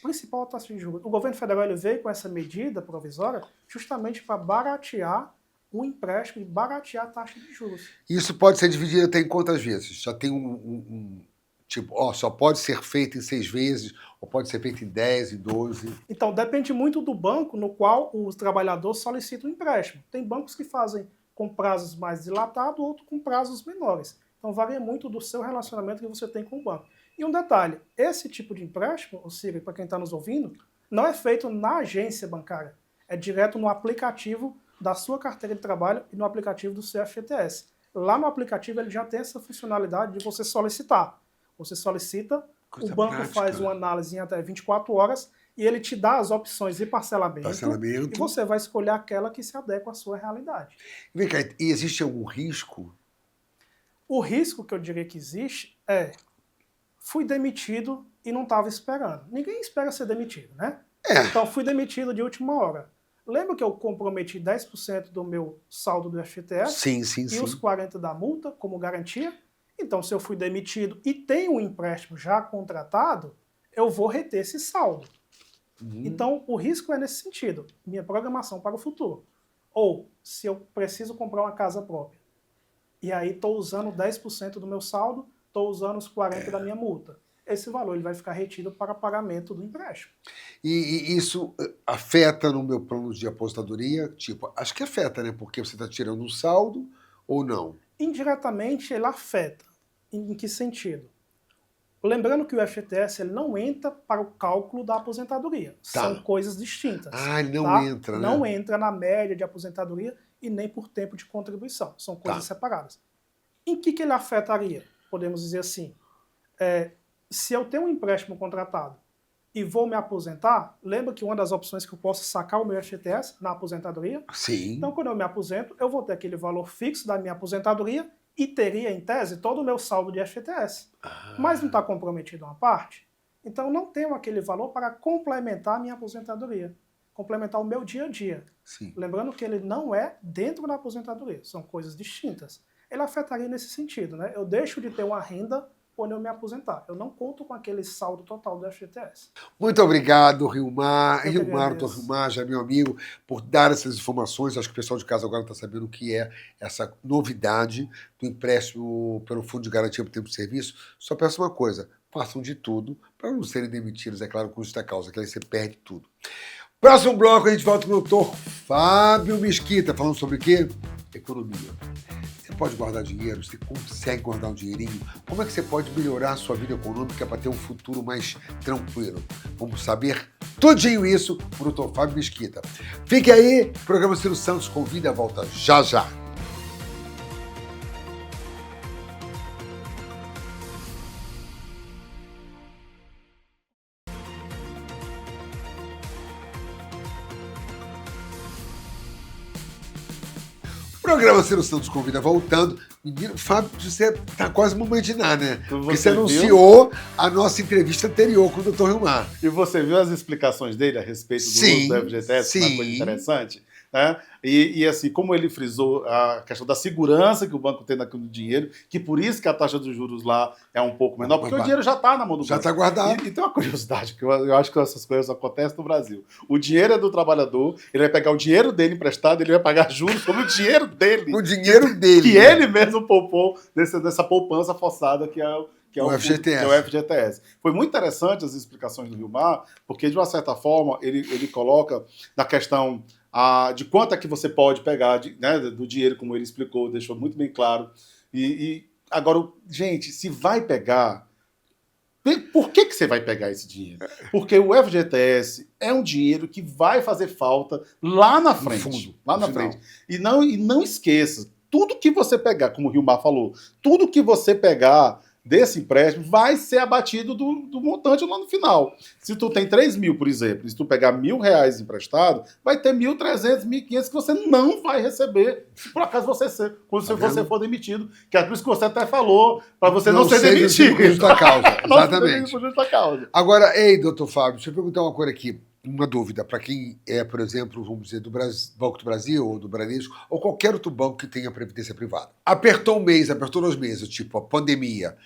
Principal taxa de juros. O governo federal ele veio com essa medida provisória justamente para baratear o empréstimo e baratear a taxa de juros. Isso pode ser dividido até em quantas vezes? Já tem tipo, só pode ser feito em 6 vezes, ou pode ser feito em 10, em 12? Então, depende muito do banco no qual o trabalhador solicita o empréstimo. Tem bancos que fazem com prazos mais dilatados, outros com prazos menores. Então, varia muito do seu relacionamento que você tem com o banco. E um detalhe, esse tipo de empréstimo, Ciro, para quem está nos ouvindo, não é feito na agência bancária. É direto no aplicativo da sua carteira de trabalho e no aplicativo do seu FGTS. Lá no aplicativo ele já tem essa funcionalidade de você solicitar. Você solicita, o banco faz uma análise em até 24 horas e ele te dá as opções de parcelamento. E você vai escolher aquela que se adequa à sua realidade. Vem cá, e existe algum risco? O risco que eu diria que existe é: fui demitido e não estava esperando. Ninguém espera ser demitido, né? Então fui demitido de última hora. Lembra que eu comprometi 10% do meu saldo do FGTS? Sim. E os 40% da multa como garantia? Então, se eu fui demitido e tenho um empréstimo já contratado, eu vou reter esse saldo. Então, o risco é nesse sentido. Minha programação para o futuro. Ou, se eu preciso comprar uma casa própria, e aí estou usando 10% do meu saldo, estou usando os 40% da minha multa. Esse valor ele vai ficar retido para pagamento do empréstimo. E isso afeta no meu plano de aposentadoria? Tipo, acho que afeta, né? Porque você está tirando um saldo ou não? Indiretamente, ele afeta. Em que sentido? Lembrando que o FGTS ele não entra para o cálculo da aposentadoria. São coisas distintas. Ele não entra, né? Não entra na média de aposentadoria e nem por tempo de contribuição. São coisas separadas. Em que ele afetaria? Podemos dizer assim, se eu tenho um empréstimo contratado e vou me aposentar, lembra que uma das opções que eu posso sacar o meu FGTS na aposentadoria? Sim. Então, quando eu me aposento, eu vou ter aquele valor fixo da minha aposentadoria e teria, em tese, todo o meu saldo de FGTS. Mas não está comprometido uma parte? Então, não tenho aquele valor para complementar a minha aposentadoria. complementar o meu dia a dia. Sim. Lembrando que ele não é dentro da aposentadoria, são coisas distintas. Ele afetaria nesse sentido, né? Eu deixo de ter uma renda quando eu me aposentar. Eu não conto com aquele saldo total do FGTS. Muito obrigado, Rilmar. Eu que Rilmar, agradeço. doutor Rilmar, já é meu amigo, por dar essas informações. Acho que o pessoal de casa agora está sabendo o que é essa novidade do empréstimo pelo Fundo de Garantia por Tempo de Serviço. Só peço uma coisa, façam de tudo para não serem demitidos, é claro, com justa causa, que aí você perde tudo. Próximo bloco, a gente volta com o doutor Fábio Mesquita, falando sobre o quê? Economia. Você pode guardar dinheiro, você consegue guardar um dinheirinho? Como é que você pode melhorar a sua vida econômica para ter um futuro mais tranquilo? Vamos saber tudinho isso por doutor Fábio Mesquita. Fique aí, o programa Ciro Santos convida a volta já já. Programa Ciro Santos convida voltando. Menino, Fábio, você tá quase mamãe de Ná, né? Porque você anunciou a nossa entrevista anterior com o Dr. Rilmar. E você viu as explicações dele a respeito do uso do FGTS, uma coisa interessante? Né? E assim, como ele frisou a questão da segurança que o banco tem naquele dinheiro, que por isso que a taxa de juros lá é um pouco menor, porque o dinheiro já está na mão do banco. Já está guardado. E tem uma curiosidade, que eu acho que essas coisas acontecem no Brasil. O dinheiro é do trabalhador, ele vai pegar o dinheiro dele emprestado, ele vai pagar juros sobre o dinheiro dele. O dinheiro dele. Que ele mesmo poupou dessa poupança forçada que é o FGTS. Foi muito interessante as explicações do Rilmar, porque, de uma certa forma, ele coloca na questão de quanto é que você pode pegar né, do dinheiro, como ele explicou, deixou muito bem claro. E agora, gente, se vai pegar, por que você vai pegar esse dinheiro? Porque o FGTS é um dinheiro que vai fazer falta lá na frente. Lá na frente. E não esqueça, tudo que você pegar, como o Rilmar falou, tudo que você pegar desse empréstimo vai ser abatido do montante lá no final. Se tu tem 3 mil, por exemplo, e se tu pegar R$1.000 emprestado, vai ter 1.300, 1.500 que você não vai receber, se por acaso quando você for demitido, que é por isso que você até falou, para você não ser demitido. Por justa causa, exatamente. Por justa causa. Agora, doutor Fábio, deixa eu perguntar uma coisa aqui. Uma dúvida, para quem é, por exemplo, vamos dizer, do Banco do Brasil, ou do Bradesco, ou qualquer outro banco que tenha previdência privada. Apertou um mês, apertou 2 meses, tipo a pandemia,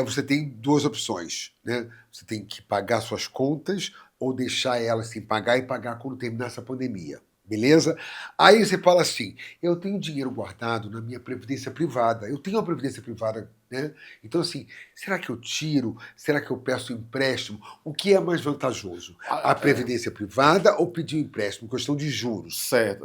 você tem 2 opções, né? Você tem que pagar suas contas ou deixar elas sem pagar e pagar quando terminar essa pandemia. Beleza? Aí você fala assim, eu tenho dinheiro guardado na minha previdência privada, eu tenho uma previdência privada, né? Então assim, será que eu tiro? Será que eu peço empréstimo? O que é mais vantajoso? A previdência privada ou pedir um empréstimo? Questão de juros. Certo.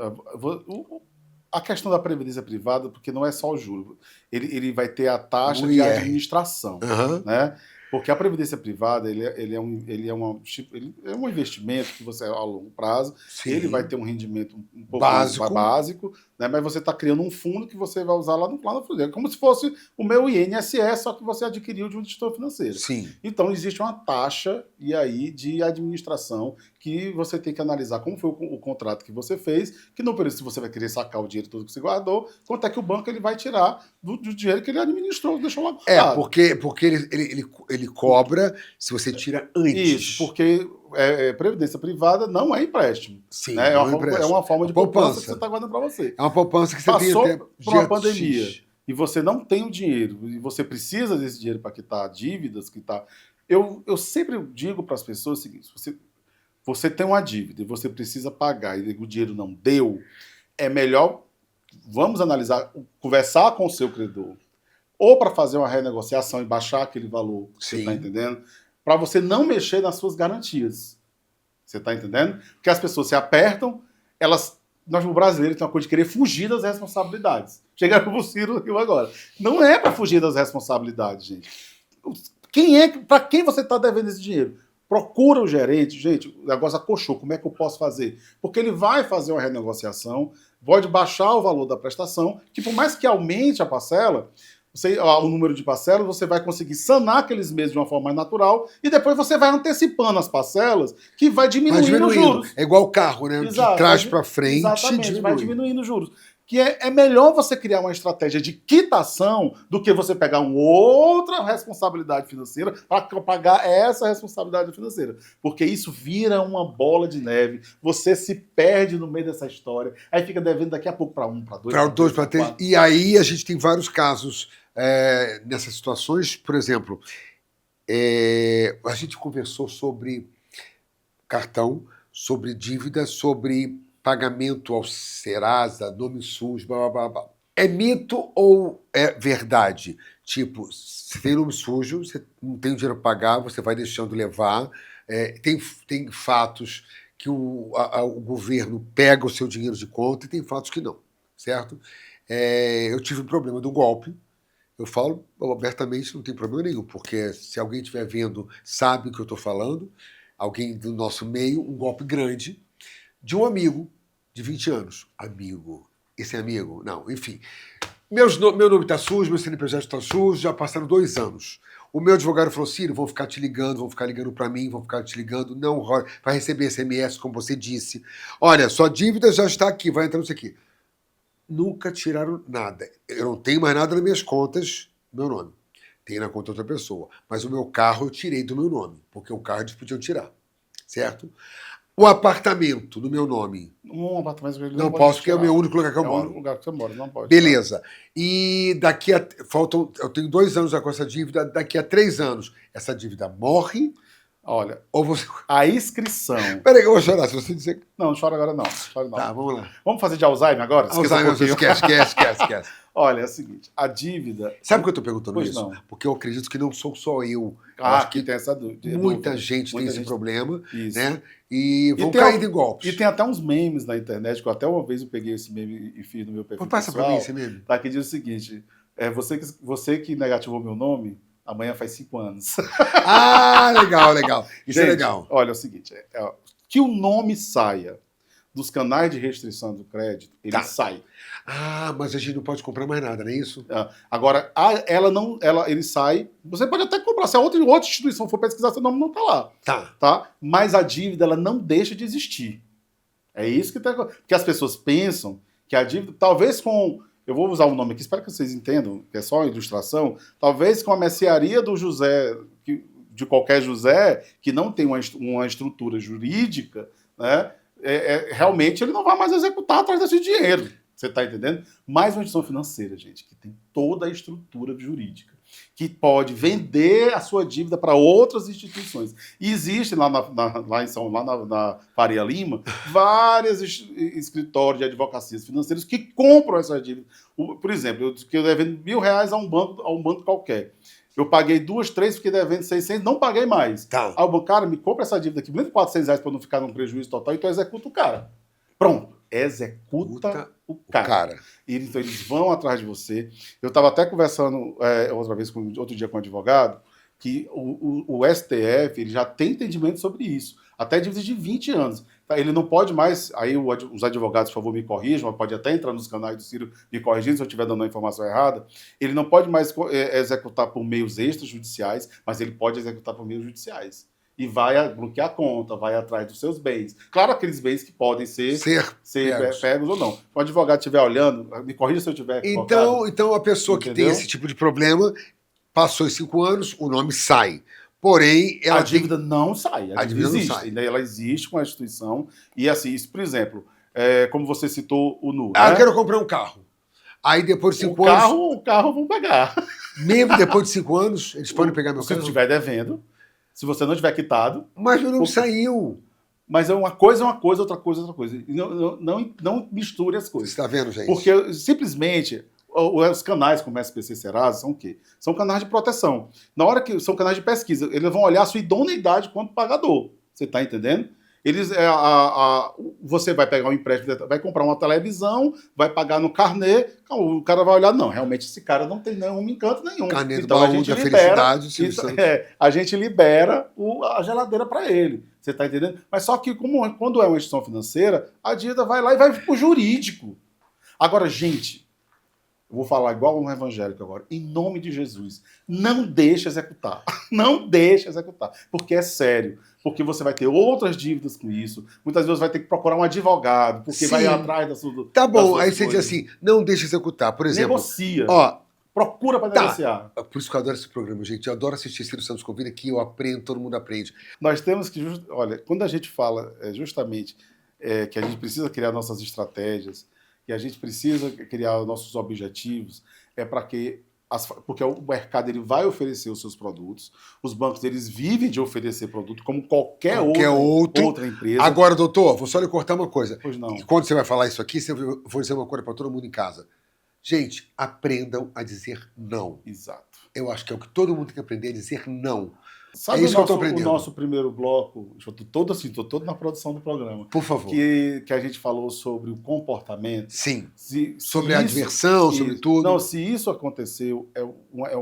A questão da previdência privada, porque não é só o juro, ele vai ter a taxa de administração, né? Porque a previdência privada, ele é um investimento que você, a longo prazo, ele vai ter um rendimento um pouco mais básico, né? Mas você está criando um fundo que você vai usar lá no fundo. É como se fosse o meu INSS, só que você adquiriu de um instituto financeiro. Sim. Então, existe uma taxa de administração que você tem que analisar como foi o contrato que você fez, que no período se você vai querer sacar o dinheiro todo que você guardou, quanto é que o banco ele vai tirar do dinheiro que ele administrou, deixou lá guardado. Porque ele cobra se você tira antes. Isso, porque previdência privada não é empréstimo. Sim, né? É uma forma de poupança que você está guardando para você. É uma poupança que você Passou tem até por uma pandemia e você não tem o dinheiro e você precisa desse dinheiro para quitar dívidas, eu sempre digo para as pessoas o seguinte, você tem uma dívida e você precisa pagar e o dinheiro não deu, é melhor, vamos analisar, conversar com o seu credor, ou para fazer uma renegociação e baixar aquele valor, você está entendendo? Para você não mexer nas suas garantias. Você está entendendo? Porque as pessoas se apertam, nós, o brasileiro, tem uma coisa de querer fugir das responsabilidades. Chegaram para o Ciro agora. Não é para fugir das responsabilidades, gente. Para quem você está devendo esse dinheiro? Procura o gerente. Gente, o negócio acolchou, como é que eu posso fazer? Porque ele vai fazer uma renegociação, pode baixar o valor da prestação, que por mais que aumente a parcela, o número de parcelas, você vai conseguir sanar aqueles meses de uma forma mais natural e depois você vai antecipando as parcelas que vai diminuindo os juros. É igual o carro, né? Exato, de trás para frente. Exatamente, vai diminuindo os juros. que é melhor você criar uma estratégia de quitação do que você pegar uma outra responsabilidade financeira para pagar essa responsabilidade financeira. Porque isso vira uma bola de neve, você se perde no meio dessa história, aí fica devendo daqui a pouco para um, para dois, Para dois, para três. quatro. E aí a gente tem vários casos nessas situações. Por exemplo, a gente conversou sobre cartão, sobre dívida, sobre pagamento ao Serasa, nome sujo, blá, blá, blá, blá. É mito ou é verdade? Tipo, se tem nome sujo, você não tem dinheiro para pagar, você vai deixando levar. Tem fatos que o governo pega o seu dinheiro de conta e tem fatos que não, certo? Eu tive um problema do golpe. Eu falo abertamente, não tem problema nenhum, porque se alguém estiver vendo, sabe o que eu estou falando. Alguém do nosso meio, um golpe grande, de um amigo de 20 anos. Amigo. Esse é amigo? Não, enfim. Meu nome está sujo, meu CNPJ está sujo, já passaram 2 anos. O meu advogado falou, Ciro, vão ficar te ligando, vão ficar ligando para mim, vão ficar te ligando, não, vai receber SMS, como você disse. Olha, sua dívida já está aqui, vai entrar nisso aqui. Nunca tiraram nada. Eu não tenho mais nada nas minhas contas, meu nome. Tem na conta de outra pessoa. Mas o meu carro eu tirei do meu nome, porque o carro eles podiam tirar, certo? O apartamento no meu nome. Um apartamento que ele não posso, porque é o meu único lugar que eu moro. É o único lugar que você mora, não pode. Beleza. E daqui a... eu tenho 2 anos já com essa dívida, daqui a 3 anos, essa dívida morre. Olha, ou você... a inscrição... Peraí que eu vou chorar, se você dizer... Não chora agora não. Chora não. Tá, vamos lá. Vamos fazer de Alzheimer agora? Alzheimer, esquece. Olha, é o seguinte, a dívida... Sabe por que eu estou perguntando pois isso? Não. Porque eu acredito que não sou só eu. Acho que tem essa dúvida. Muita gente tem esse problema, isso. né? E vão cair em golpes. E tem até uns memes na internet, que até uma vez eu peguei esse meme e fiz no meu perfil Passa pessoal. para mim esse meme. Tá, que diz o seguinte, você que negativou meu nome, amanhã faz 5 anos. Ah, legal. Isso gente, é legal. Olha, é o seguinte, que o nome saia dos canais de restrição do crédito, ele sai. Ah, mas a gente não pode comprar mais nada, não é isso? Agora, ele sai, você pode até comprar, se a outra instituição for pesquisar, seu nome não está lá. Tá? Mas a dívida, ela não deixa de existir. É isso que tem. Porque as pessoas pensam que a dívida, talvez com... Eu vou usar o nome aqui, espero que vocês entendam, que é só uma ilustração. Talvez com a mercearia do José, de qualquer José, que não tem uma estrutura jurídica, né, realmente ele não vai mais executar atrás desse dinheiro. Você está entendendo? Mais uma instituição financeira, gente, que tem toda a estrutura jurídica, que pode vender a sua dívida para outras instituições. E existe lá na Faria Lima vários escritórios de advocacias financeiras que compram essa dívida. Por exemplo, eu devendo R$1.000 a um banco qualquer. Eu paguei 2, 3, fiquei devendo 600, não paguei mais. Aí o banco, cara, me compra essa dívida aqui, me lembra R$400 para não ficar num prejuízo total, então executa o cara. Pronto. Executa o cara. Então eles vão atrás de você. Eu estava até conversando outro dia com um advogado, que o STF ele já tem entendimento sobre isso. Até dívidas de 20 anos. Ele não pode mais, aí os advogados, por favor, me corrijam, pode até entrar nos canais do Ciro me corrigindo se eu estiver dando a informação errada. Ele não pode mais executar por meios extrajudiciais, mas ele pode executar por meios judiciais. E vai bloquear a conta, vai atrás dos seus bens. Claro, aqueles bens que podem ser pegos ou não. Se o advogado estiver olhando, me corrija se eu estiver equivocado. Então a pessoa que tem esse tipo de problema, passou os 5 anos, o nome sai. Porém, a dívida não sai. A dívida existe. Não sai. Ela existe com a instituição. E assim, isso, por exemplo, como você citou o NU. Eu quero comprar um carro. Aí depois de 5 anos... O carro vão pegar. Mesmo depois de 5 anos, eles podem pegar meu carro? Se estiver devendo. Se você não tiver quitado... Mas meu nome saiu. Mas uma coisa, outra coisa, outra coisa. Não misture as coisas. Você está vendo, gente? Porque, simplesmente, os canais como SPC Serasa são o quê? São canais de proteção. Na hora que são canais de pesquisa, eles vão olhar a sua idoneidade quanto pagador. Você está entendendo? Você vai pegar um empréstimo, vai comprar uma televisão, vai pagar no carnê, o cara vai olhar, não, realmente esse cara não tem nenhum encanto nenhum. Carnê do então baú da felicidade, a gente libera a geladeira para ele. Você está entendendo? Mas só que quando é uma instituição financeira, a dívida vai lá e vai para o jurídico. Agora, gente, eu vou falar igual um evangélico agora, em nome de Jesus, não deixe executar. Não deixe executar, porque é sério. Porque você vai ter outras dívidas com isso. Muitas vezes vai ter que procurar um advogado, porque Sim. vai atrás da sua. Tá bom, das aí suas você diz coisas. assim, não deixa executar. Por exemplo, Negocia. ó, Procura para Tá. negociar. por isso que eu adoro esse programa, gente. Eu adoro assistir Ciro Santos Convida, que eu aprendo, todo mundo aprende. Nós temos que, olha, quando a gente fala justamente que a gente precisa criar nossas estratégias, que a gente precisa criar nossos objetivos, é para que porque o mercado ele vai oferecer os seus produtos, os bancos eles vivem de oferecer produto como qualquer outra empresa. Agora, doutor, vou só lhe cortar uma coisa. Pois não. E quando você vai falar isso aqui, eu vou dizer uma coisa para todo mundo em casa. Gente, aprendam a dizer não. Exato. Eu acho que é o que todo mundo tem que aprender, a dizer não. Sabe É isso que eu tô o aprendendo. nosso primeiro bloco, eu tô todo na produção do programa, Por favor. que a gente falou sobre o comportamento. Sim. Se Sobre a isso- diversão, sobre tudo. Não, se isso aconteceu,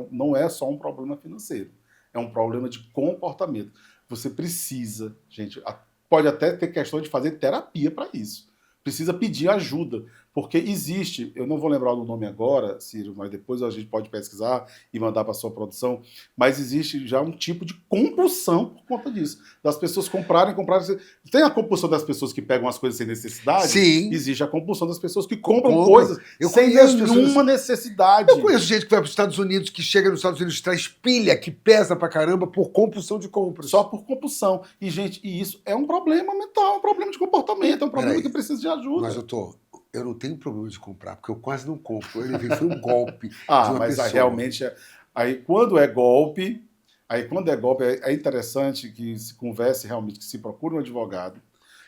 não é só um problema financeiro, é um problema de comportamento. Você precisa, gente, pode até ter questão de fazer terapia para isso. Precisa pedir ajuda, porque existe, eu não vou lembrar do nome agora, Ciro, mas depois a gente pode pesquisar e mandar para a sua produção, mas existe já um tipo de compulsão por conta disso. Das pessoas comprarem. Tem a compulsão das pessoas que pegam as coisas sem necessidade? Sim. Existe a compulsão das pessoas que compram Compram. coisas Eu sem conheço nenhuma necessidade. Eu conheço gente que vai para os Estados Unidos, que chega nos Estados Unidos, traz pilha, que pesa pra caramba por compulsão de compras. Só por compulsão. E, gente, isso é um problema mental, é um problema de comportamento, é um problema Peraí. que precisa de ajuda. Mas, doutor, eu não tenho problema de comprar, porque eu quase não compro. Ele foi um golpe de Ah, uma mas pessoa. realmente, aí quando é golpe, é interessante que se converse realmente, que se procure um advogado,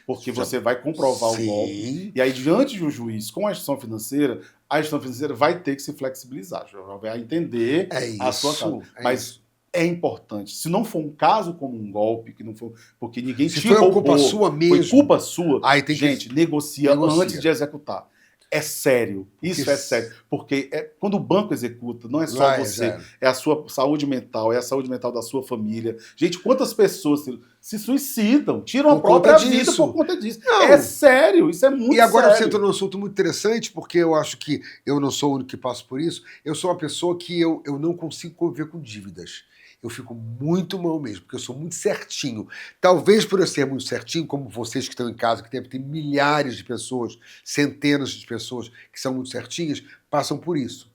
porque você vai comprovar o golpe. Sim. E aí, diante de um juiz com a instituição financeira, a instituição financeira vai ter que se flexibilizar, já vai entender É a sua isso. causa. É Mas isso. é importante. Se não for um caso como um golpe, que não for, porque ninguém Se te foi roubou, culpa sua mesmo. foi culpa sua, Aí tem que- gente, negocia Negocia. antes de executar. É sério. Isso é sério. Porque quando o banco executa, não é só Vai, você, já. é a sua saúde mental, é a saúde mental da sua família. Gente, quantas pessoas se suicidam, tiram a Por própria conta vida disso. por conta disso. Não. É sério, isso é muito E agora você sério. entrou num assunto muito interessante, porque eu acho que eu não sou o único que passo por isso. Eu sou uma pessoa que eu não consigo conviver com dívidas. Eu fico muito mal mesmo, porque eu sou muito certinho. Talvez por eu ser muito certinho, como vocês que estão em casa, que devem ter milhares de pessoas, centenas de pessoas que são muito certinhas, passam por isso.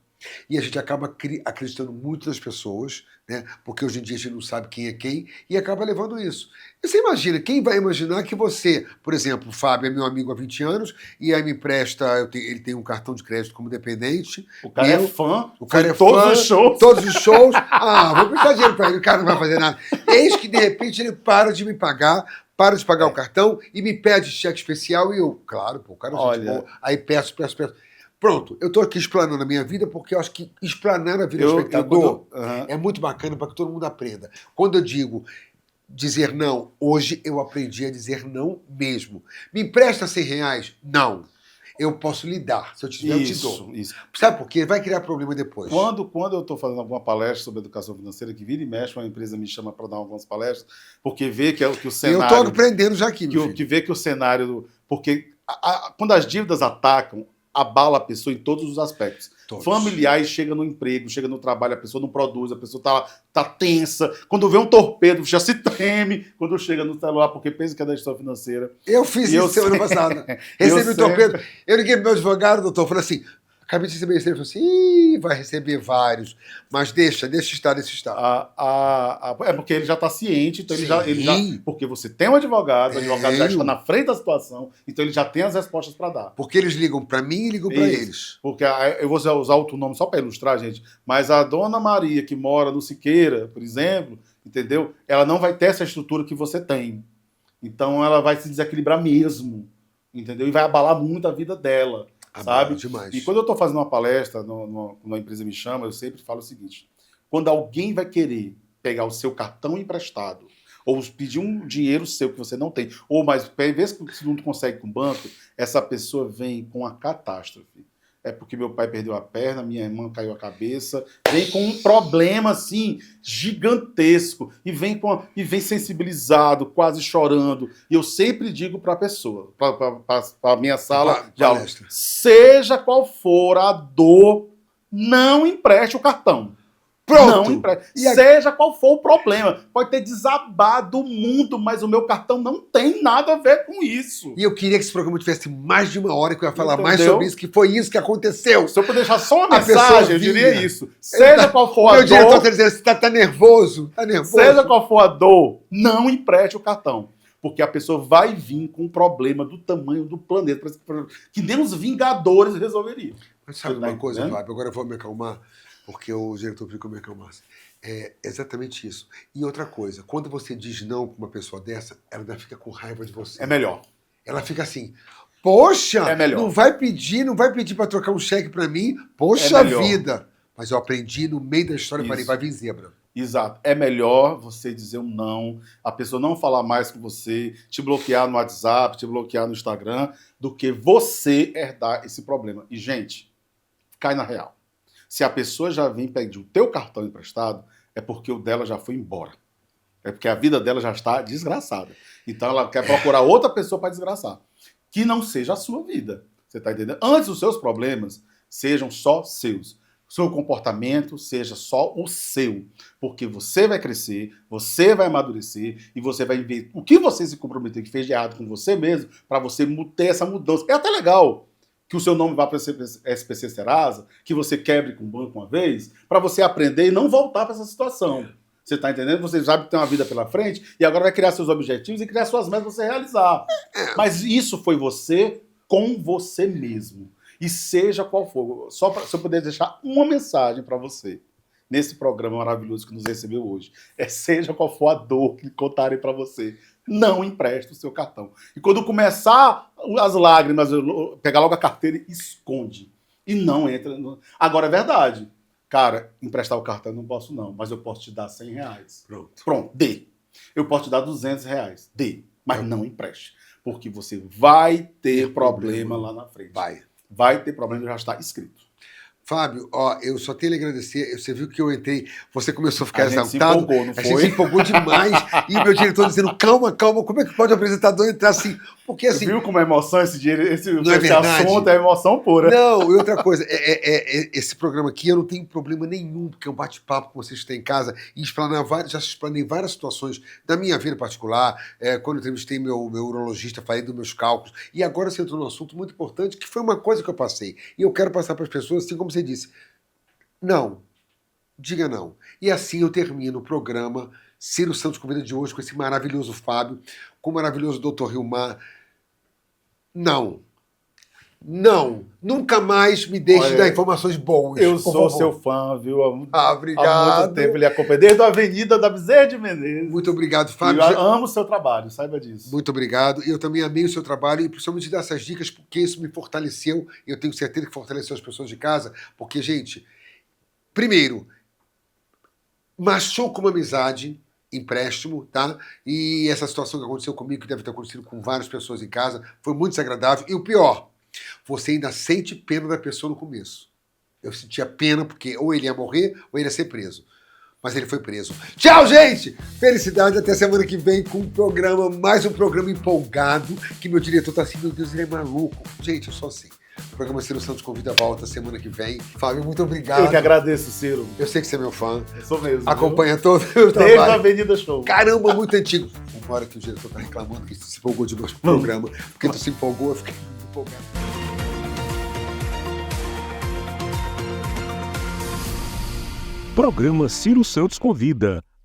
E a gente acaba acreditando muito nas pessoas, né? Porque hoje em dia a gente não sabe quem é quem, e acaba levando isso. E você imagina, quem vai imaginar que você, por exemplo, o Fábio é meu amigo há 20 anos, e aí me empresta, ele tem um cartão de crédito como dependente. O cara eu- é fã, O cara foi é em todos fã, os shows. todos os shows. Ah, vou prestar dinheiro pra ele, o cara não vai fazer nada. Eis que, de repente, ele para de me pagar, para de pagar o cartão e me pede cheque especial, e eu, claro, pô, o cara é gente Olha. boa. Aí peço. Pronto, eu tô aqui explanando a minha vida, porque eu acho que explanar a vida do espectador é muito bacana para que todo mundo aprenda. Quando eu digo dizer não, hoje eu aprendi a dizer não mesmo. Me empresta R$100? Não. Eu posso lhe dar. Se eu tiver, eu te dou. Isso. Sabe por quê? Vai criar problema depois. Quando eu estou fazendo alguma palestra sobre educação financeira, que vira e mexe, uma empresa me chama para dar algumas palestras, porque vê que o Eu cenário... tô aprendendo já aqui, meu filho. que vê que o cenário... Porque quando as dívidas atacam, abala a pessoa em todos os aspectos. Todos. Familiares, chega no emprego, chega no trabalho, a pessoa não produz, a pessoa tá tensa. Quando vê um torpedo, já se treme quando chega no celular, porque pensa que é da gestão financeira. Eu fiz E eu isso semana sei. passada. Eu Recebi o sei. torpedo. Eu liguei pro meu advogado, doutor, falei assim, acabei de receber esse, ele falou assim, Ih, vai receber vários, mas deixa estar. É porque ele já está ciente, então ele já. Sim. Porque você tem um advogado, o advogado já Tenho. está na frente da situação, então ele já tem as respostas para dar. Porque eles ligam para mim e ligam para Isso. eles. Porque eu vou usar outro nome só para ilustrar, gente, mas a dona Maria, que mora no Siqueira, por exemplo, entendeu? Ela não vai ter essa estrutura que você tem. Então ela vai se desequilibrar mesmo, entendeu? E vai abalar muito a vida dela. Sabe? Demais. E quando eu estou fazendo uma palestra, quando uma empresa me chama, eu sempre falo o seguinte: quando alguém vai querer pegar o seu cartão emprestado, ou pedir um dinheiro seu que você não tem, ou mais, vezes que você não consegue com o banco, essa pessoa vem com a catástrofe. É porque meu pai perdeu a perna, minha irmã caiu a cabeça, vem com um problema assim gigantesco e vem sensibilizado, quase chorando. E eu sempre digo para a pessoa, para a minha sala de aula, Palestra. seja qual for a dor não empreste o cartão. Pronto. Não empreste. E a- Seja qual for o problema. Pode ter desabado o mundo, mas o meu cartão não tem nada a ver com isso. E eu queria que esse programa tivesse mais de uma hora, que eu ia falar mais Entendeu? sobre isso, que foi isso que aconteceu. Se eu puder deixar só uma A pessoa mensagem, eu diria vinha. isso. Seja qual for a Meu diretor dor, tá dizendo, você tá nervoso? Tá nervoso? seja qual for a dor, não empreste o cartão. Porque a pessoa vai vir com um problema do tamanho do planeta, que nem os Vingadores resolveriam. Mas sabe Você tá uma coisa, entendendo? Fábio? Agora eu vou me acalmar, porque o diretor pediu que eu me acalmasse. É exatamente isso. E outra coisa, quando você diz não pra uma pessoa dessa, ela ainda fica com raiva de você. É melhor. Ela fica assim, poxa, É melhor. não vai pedir pra trocar um cheque pra mim? Poxa É melhor. vida. Mas eu aprendi no meio da história, Isso. falei, vai vir zebra. Exato. É melhor você dizer um não, a pessoa não falar mais com você, te bloquear no WhatsApp, te bloquear no Instagram, do que você herdar esse problema. E, gente, cai na real. Se a pessoa já vem pedir o teu cartão emprestado, é porque o dela já foi embora. É porque a vida dela já está desgraçada. Então ela quer procurar outra pessoa para desgraçar. Que não seja a sua vida. Você está entendendo? Antes os seus problemas sejam só seus. Seu comportamento seja só o seu. Porque você vai crescer, você vai amadurecer e você vai ver o que você se comprometeu que fez de errado com você mesmo para você ter essa mudança. É até legal que o seu nome vá para o SPC Serasa, que você quebre com o banco uma vez, para você aprender e não voltar para essa situação. Você está entendendo? Você sabe que tem uma vida pela frente e agora vai criar seus objetivos e criar suas metas para você realizar. Mas isso foi você com você mesmo. E seja qual for. Só se eu puder deixar uma mensagem para você nesse programa maravilhoso que nos recebeu hoje. Seja qual for a dor que contarem para você, não empreste o seu cartão. E quando começar as lágrimas, pegar logo a carteira e esconde. E não entra. Agora é verdade. Cara, emprestar o cartão eu não posso não, mas eu posso te dar R$100. Pronto, dê. Eu posso te dar R$200, dê. Mas não empreste. Porque você vai ter problema lá na frente. Vai ter problema, já está escrito. Fábio, ó, eu só tenho a lhe agradecer. Você viu que eu entrei, você começou a ficar A gente se exaltado. empolgou, não A gente foi? se empolgou demais. E o meu diretor dizendo, calma, calma, como é que pode o apresentador entrar assim? Porque assim. Viu como é emoção esse Não é verdade? assunto? É emoção pura. Não, e outra coisa, esse programa aqui eu não tenho problema nenhum, porque é um bate-papo com vocês que estão em casa e já explanei várias situações da minha vida particular, quando eu entrevistei meu urologista, falei dos meus cálculos, e agora você entrou num assunto muito importante, que foi uma coisa que eu passei, e eu quero passar para as pessoas, assim como você disse, não, diga não. E assim eu termino o programa Ciro Santos Convida de hoje com esse maravilhoso Fábio, com o maravilhoso Dr. Rilmar. Não. Não. Nunca mais me deixe dar informações boas. Eu por sou favor. seu fã, viu? Obrigado. Há muito tempo ele acompanha, desde a Avenida da Bezerra de Menezes. Muito obrigado, Fábio. Eu amo o seu trabalho, saiba disso. Muito obrigado. E eu também amei o seu trabalho e principalmente dar essas dicas, porque isso me fortaleceu. E eu tenho certeza que fortaleceu as pessoas de casa. Porque, gente, primeiro, machuca uma amizade, empréstimo, tá? E essa situação que aconteceu comigo, que deve ter acontecido com várias pessoas em casa, foi muito desagradável. E o pior, você ainda sente pena da pessoa no começo. Eu sentia pena porque ou ele ia morrer ou ele ia ser preso. Mas ele foi preso. Tchau, gente! Felicidade, até semana que vem com um programa, mais um programa empolgado, que meu diretor tá assim, meu Deus, ele é maluco. Gente, eu sou assim. O programa Ciro Santos convida a volta semana que vem. Fábio, muito obrigado. Eu que agradeço, Ciro. Eu sei que você é meu fã. Eu sou mesmo. Acompanha viu? todo o meu Desde a trabalho. Avenida Show. Caramba, muito antigo. Agora que o diretor tá reclamando que se empolgou demais com o programa. Porque tu se empolgou, eu fiquei muito empolgado. Programa Ciro Santos Convida.